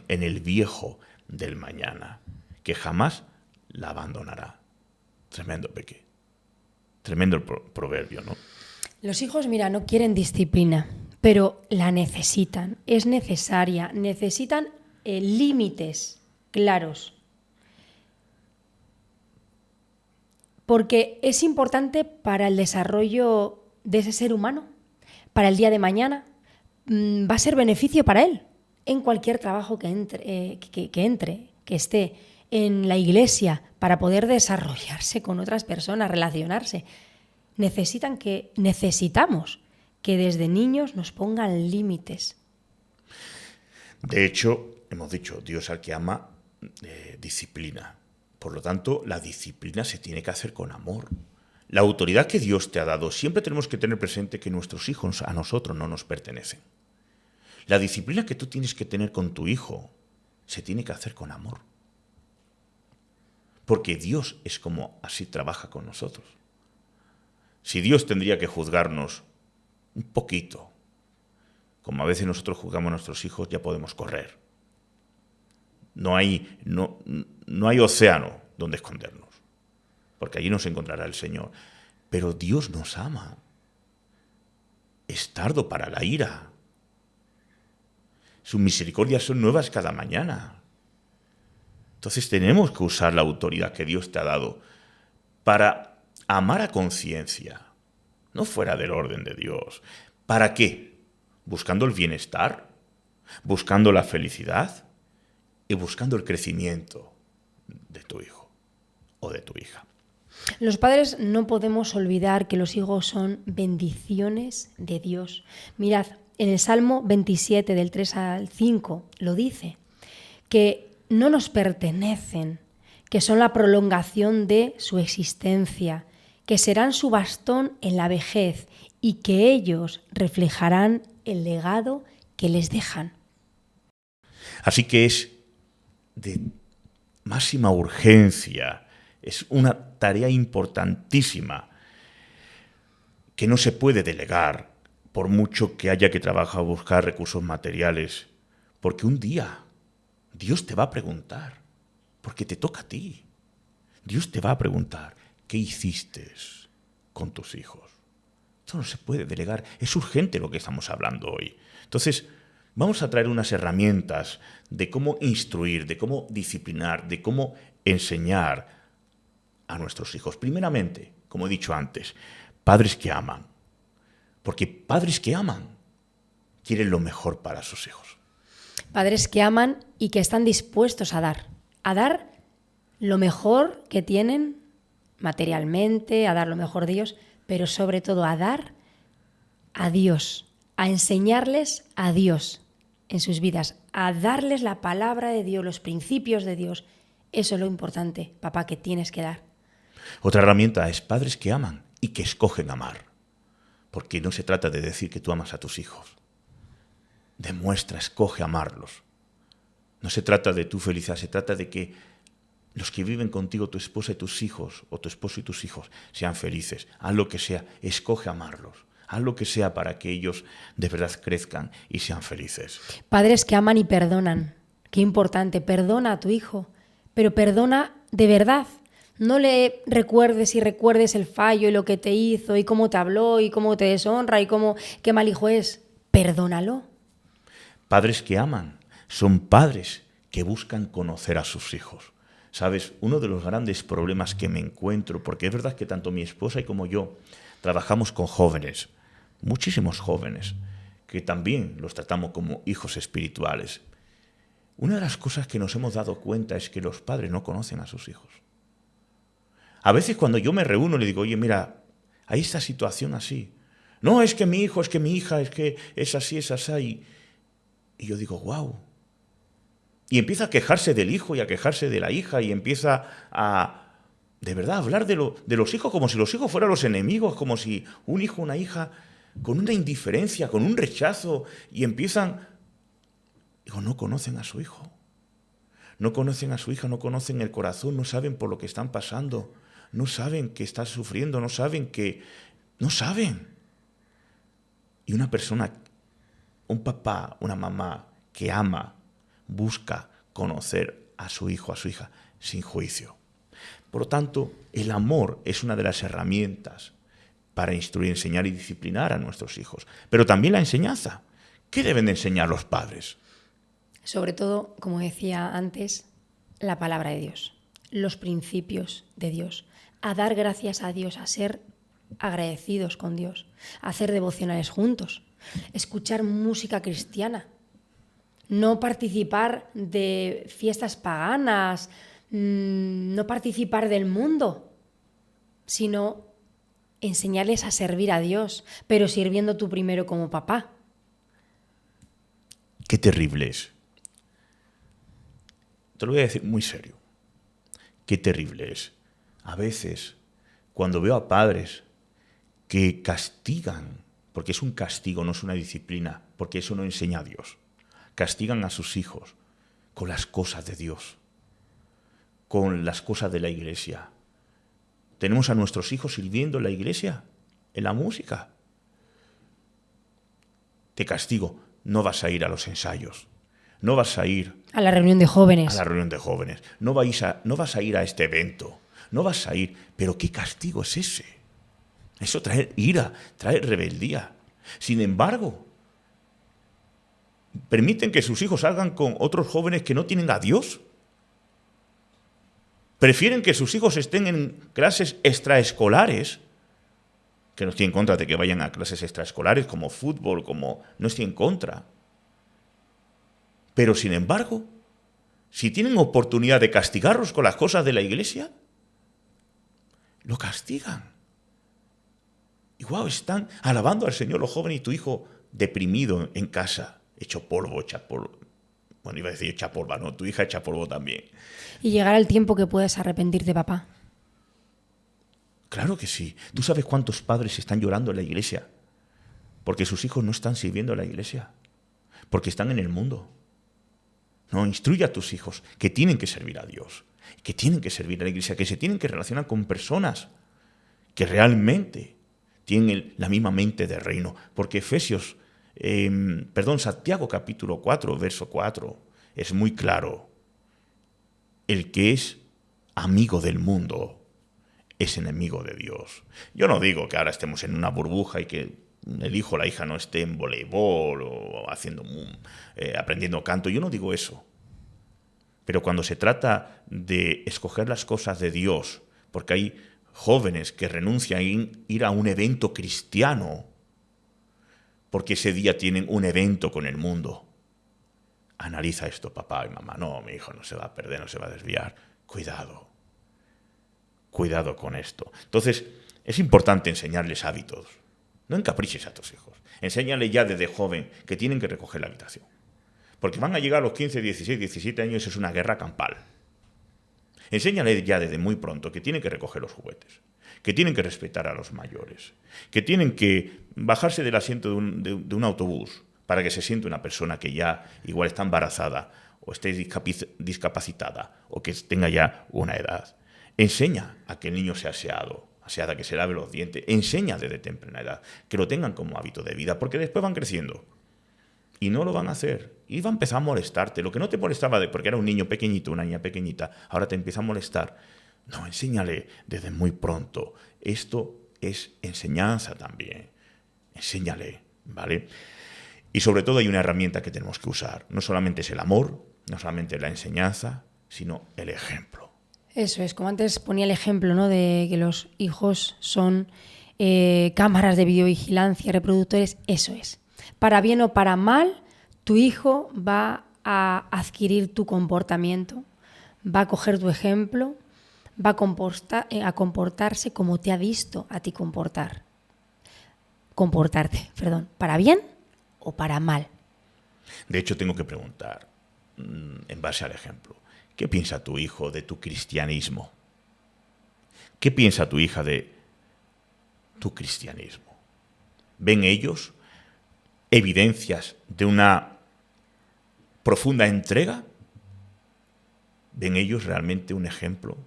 S1: en el viejo del mañana, que jamás la abandonará. Tremendo, Peque. Tremendo el proverbio, ¿no?
S2: Los hijos, mira, no quieren disciplina, pero la necesitan, es necesaria, necesitan límites claros. Porque es importante para el desarrollo de ese ser humano, para el día de mañana. Va a ser beneficio para él en cualquier trabajo que entre, que esté en la iglesia, para poder desarrollarse con otras personas, relacionarse. Necesitamos que desde niños nos pongan límites.
S1: De hecho, hemos dicho, Dios al que ama disciplina. Por lo tanto, la disciplina se tiene que hacer con amor. La autoridad que Dios te ha dado, siempre tenemos que tener presente que nuestros hijos a nosotros no nos pertenecen. La disciplina que tú tienes que tener con tu hijo se tiene que hacer con amor. Porque Dios es como así trabaja con nosotros. Si Dios tendría que juzgarnos un poquito, como a veces nosotros juzgamos a nuestros hijos, ya podemos correr. No hay océano donde escondernos, porque allí nos encontrará el Señor. Pero Dios nos ama. Es tardo para la ira. Sus misericordias son nuevas cada mañana. Entonces tenemos que usar la autoridad que Dios te ha dado para amar a conciencia, no fuera del orden de Dios. ¿Para qué? Buscando el bienestar, buscando la felicidad y buscando el crecimiento de tu hijo o de tu hija.
S2: Los padres no podemos olvidar que los hijos son bendiciones de Dios. Mirad, en el Salmo 27, del 3 al 5, lo dice, que no nos pertenecen, que son la prolongación de su existencia, que serán su bastón en la vejez y que ellos reflejarán el legado que les dejan.
S1: Así que es de máxima urgencia, es una tarea importantísima que no se puede delegar por mucho que haya que trabajar o buscar recursos materiales, porque un día Dios te va a preguntar, porque te toca a ti. Dios te va a preguntar, ¿qué hiciste con tus hijos? Esto no se puede delegar, es urgente lo que estamos hablando hoy. Entonces, vamos a traer unas herramientas de cómo instruir, de cómo disciplinar, de cómo enseñar a nuestros hijos. Primeramente, como he dicho antes, padres que aman. Porque padres que aman quieren lo mejor para sus hijos.
S2: Padres que aman y que están dispuestos a dar lo mejor que tienen materialmente, a dar lo mejor de ellos, pero sobre todo a dar a Dios, a enseñarles a Dios en sus vidas, a darles la palabra de Dios, los principios de Dios. Eso es lo importante, papá, que tienes que dar.
S1: Otra herramienta es padres que aman y que escogen amar. Porque no se trata de decir que tú amas a tus hijos. Demuestra, escoge amarlos. No se trata de tu felicidad, se trata de que los que viven contigo, tu esposa y tus hijos, o tu esposo y tus hijos, sean felices. Haz lo que sea, escoge amarlos. Haz lo que sea para que ellos de verdad crezcan y sean felices.
S2: Padres que aman y perdonan. Qué importante, perdona a tu hijo, pero perdona de verdad. No le recuerdes el fallo y lo que te hizo y cómo te habló y cómo te deshonra y qué mal hijo es. Perdónalo.
S1: Padres que aman son padres que buscan conocer a sus hijos. ¿Sabes? Uno de los grandes problemas que me encuentro, porque es verdad que tanto mi esposa y como yo trabajamos con jóvenes, muchísimos jóvenes, que también los tratamos como hijos espirituales. Una de las cosas que nos hemos dado cuenta es que los padres no conocen a sus hijos. A veces cuando yo me reúno le digo, oye, mira, Hay esta situación así. No, es que mi hijo, es que mi hija, es que es así, es así. Y yo digo, wow. Y empieza a quejarse del hijo y a quejarse de la hija y empieza a, de verdad, hablar de los hijos como si los hijos fueran los enemigos, como si un hijo o una hija con una indiferencia, con un rechazo, y empiezan, digo, no conocen a su hijo. No conocen a su hija, no conocen el corazón, no saben por lo que están pasando, no saben que está sufriendo, no saben que... No saben. Y una persona, un papá, una mamá que ama, busca conocer a su hijo, a su hija, sin juicio. Por lo tanto, el amor es una de las herramientas para instruir, enseñar y disciplinar a nuestros hijos. Pero también la enseñanza. ¿Qué deben de enseñar los padres?
S2: Sobre todo, como decía antes, la palabra de Dios, los principios de Dios, a dar gracias a Dios, a ser agradecidos con Dios, a hacer devocionales juntos, escuchar música cristiana, no participar de fiestas paganas, no participar del mundo, sino enseñarles a servir a Dios, pero sirviendo tú primero como papá.
S1: Qué terrible es. Te lo voy a decir muy serio. Qué terrible es. A veces, cuando veo a padres que castigan, porque es un castigo, no es una disciplina, porque eso no enseña a Dios, castigan a sus hijos con las cosas de Dios, con las cosas de la iglesia. Tenemos a nuestros hijos sirviendo en la iglesia, en la música. Te castigo, no vas a ir a los ensayos, no vas a ir
S2: a la reunión de jóvenes.
S1: A la reunión de jóvenes, no vas a ir a este evento, no vas a ir. Pero ¿qué castigo es ese? Eso trae ira, trae rebeldía. Sin embargo, permiten que sus hijos salgan con otros jóvenes que no tienen a Dios. Prefieren que sus hijos estén en clases extraescolares, que no estoy en contra de que vayan a clases extraescolares como fútbol, como no estoy en contra. Pero sin embargo, si tienen oportunidad de castigarlos con las cosas de la iglesia, lo castigan. Y wow, están alabando al Señor los jóvenes y tu hijo deprimido en casa, hecho polvo, bueno, iba a decir hecha polva, no, tu hija hecha polvo también.
S2: Y llegará el tiempo que puedas arrepentirte, papá.
S1: Claro que sí. ¿Tú sabes cuántos padres están llorando en la iglesia? Porque sus hijos no están sirviendo en la iglesia, porque están en el mundo. No, instruye a tus hijos que tienen que servir a Dios, que tienen que servir a la iglesia, que se tienen que relacionar con personas que realmente tienen la misma mente de reino. Porque Santiago capítulo 4, verso 4, es muy claro. El que es amigo del mundo es enemigo de Dios. Yo no digo que ahora estemos en una burbuja y que el hijo o la hija no esté en voleibol o aprendiendo canto. Yo no digo eso. Pero cuando se trata de escoger las cosas de Dios, porque hay jóvenes que renuncian a ir a un evento cristiano, porque ese día tienen un evento con el mundo. Analiza esto, papá y mamá. No, mi hijo no se va a perder, no se va a desviar. Cuidado. Cuidado con esto. Entonces, es importante enseñarles hábitos. No encapriches a tus hijos. Enséñale ya desde joven que tienen que recoger la habitación. Porque van a llegar a los 15, 16, 17 años y es una guerra campal. Enséñale ya desde muy pronto que tienen que recoger los juguetes, que tienen que respetar a los mayores, que tienen que bajarse del asiento de un autobús para que se siente una persona que ya igual está embarazada o esté discapacitada o que tenga ya una edad. Enseña a que el niño sea aseada, que se lave los dientes. Enseña desde temprana edad, que lo tengan como hábito de vida, porque después van creciendo y no lo van a hacer. Y va a empezar a molestarte. Lo que no te molestaba porque era un niño pequeñito, una niña pequeñita, ahora te empieza a molestar. No, enséñale desde muy pronto. Esto es enseñanza también. Enséñale, ¿vale? Y sobre todo hay una herramienta que tenemos que usar. No solamente es el amor, no solamente la enseñanza, sino el ejemplo.
S2: Eso es, como antes ponía el ejemplo, ¿no?, de que los hijos son cámaras de videovigilancia, reproductores. Eso es. Para bien o para mal, tu hijo va a adquirir tu comportamiento, va a coger tu ejemplo, va a comportarse como te ha visto a ti comportarte, para bien o para mal.
S1: De hecho, tengo que preguntar, en base al ejemplo, ¿qué piensa tu hijo de tu cristianismo? ¿Qué piensa tu hija de tu cristianismo? ¿Ven ellos evidencias de una profunda entrega? ¿Ven ellos realmente un ejemplo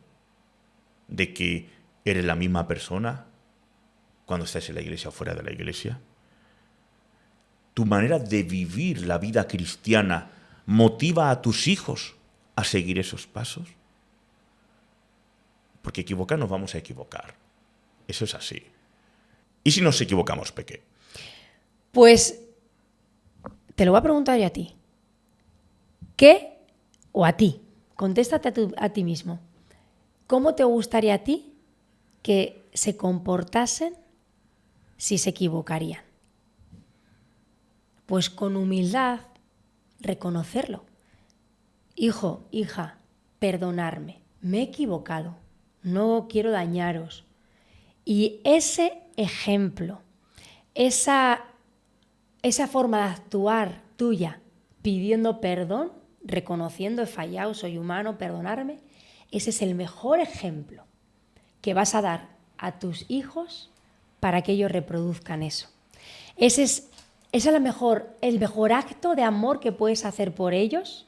S1: de que eres la misma persona cuando estás en la iglesia o fuera de la iglesia? ¿Tu manera de vivir la vida cristiana motiva a tus hijos a seguir esos pasos? Porque equivocar nos vamos a equivocar. Eso es así. ¿Y si nos equivocamos, Peque?
S2: Pues te lo voy a preguntar yo a ti. ¿Qué o a ti? Contéstate a ti mismo. ¿Cómo te gustaría a ti que se comportasen si se equivocarían? Pues con humildad, reconocerlo. Hijo, hija, perdonarme. Me he equivocado. No quiero dañaros. Y ese ejemplo, esa forma de actuar tuya, pidiendo perdón, reconociendo he fallado, soy humano, perdonarme, ese es el mejor ejemplo que vas a dar a tus hijos para que ellos reproduzcan eso. Ese es el mejor acto de amor que puedes hacer por ellos,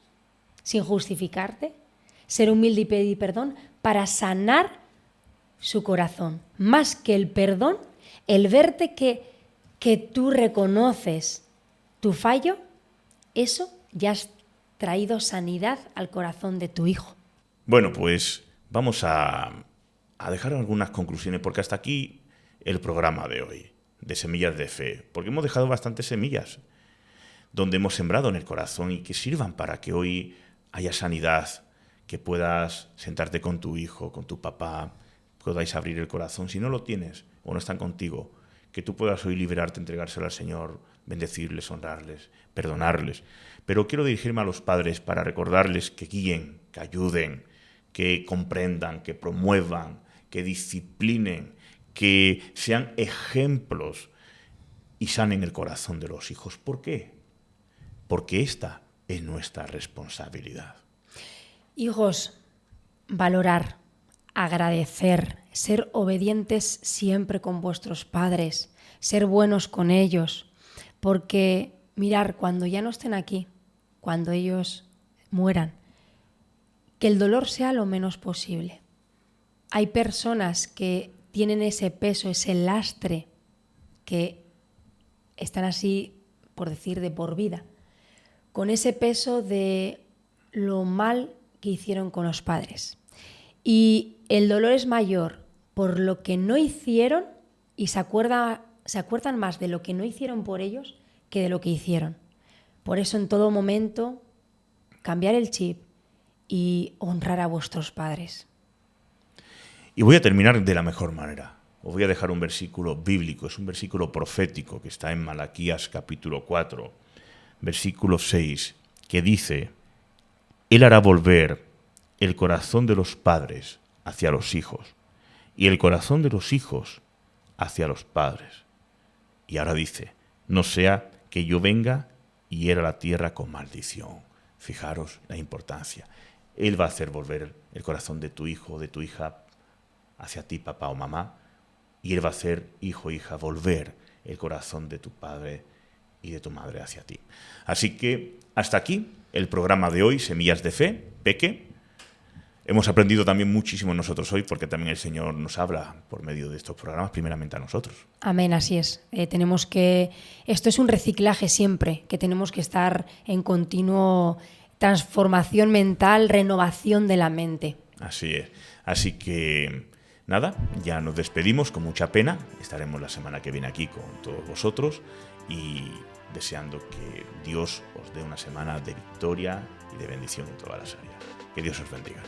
S2: sin justificarte, ser humilde y pedir perdón para sanar su corazón. Más que el perdón, el verte que tú reconoces tu fallo, eso ya has traído sanidad al corazón de tu hijo.
S1: Bueno, pues vamos a dejar algunas conclusiones, porque hasta aquí el programa de hoy, de Semillas de Fe, porque hemos dejado bastantes semillas donde hemos sembrado en el corazón y que sirvan para que hoy haya sanidad, que puedas sentarte con tu hijo, con tu papá, podáis abrir el corazón. Si no lo tienes o no están contigo, que tú puedas hoy liberarte, entregárselo al Señor, bendecirles, honrarles, perdonarles. Pero quiero dirigirme a los padres para recordarles que guíen, que ayuden, que comprendan, que promuevan, que disciplinen, que sean ejemplos y sanen el corazón de los hijos. ¿Por qué? Porque esta es nuestra responsabilidad.
S2: Hijos, valorar, agradecer, ser obedientes siempre con vuestros padres, ser buenos con ellos, porque mirar, cuando ya no estén aquí, cuando ellos mueran, que el dolor sea lo menos posible. Hay personas que tienen ese peso, ese lastre, que están así, por decir, de por vida, con ese peso de lo mal que hicieron con los padres. Y el dolor es mayor por lo que no hicieron y se acuerdan más de lo que no hicieron por ellos que de lo que hicieron. Por eso en todo momento cambiar el chip y honrar a vuestros padres.
S1: Y voy a terminar de la mejor manera. Os voy a dejar un versículo bíblico, es un versículo profético que está en Malaquías capítulo 4, versículo 6, que dice: Él hará volver el corazón de los padres hacia los hijos y el corazón de los hijos hacia los padres. Y ahora dice: no sea que yo venga y hiera la tierra con maldición. Fijaros la importancia. Él va a hacer volver el corazón de tu hijo o de tu hija hacia ti, papá o mamá, y Él va a hacer, hijo o hija, volver el corazón de tu padre y de tu madre hacia ti. Así que hasta aquí el programa de hoy, Semillas de Fe, Peque. Hemos aprendido también muchísimo nosotros hoy, porque también el Señor nos habla por medio de estos programas, primeramente a nosotros.
S2: Amén, así es. Esto es un reciclaje siempre, que tenemos que estar en continuo transformación mental, renovación de la mente.
S1: Así es. Así que nada, ya nos despedimos con mucha pena. Estaremos la semana que viene aquí con todos vosotros y deseando que Dios os dé una semana de victoria y de bendición en todas las áreas. Que Dios os bendiga.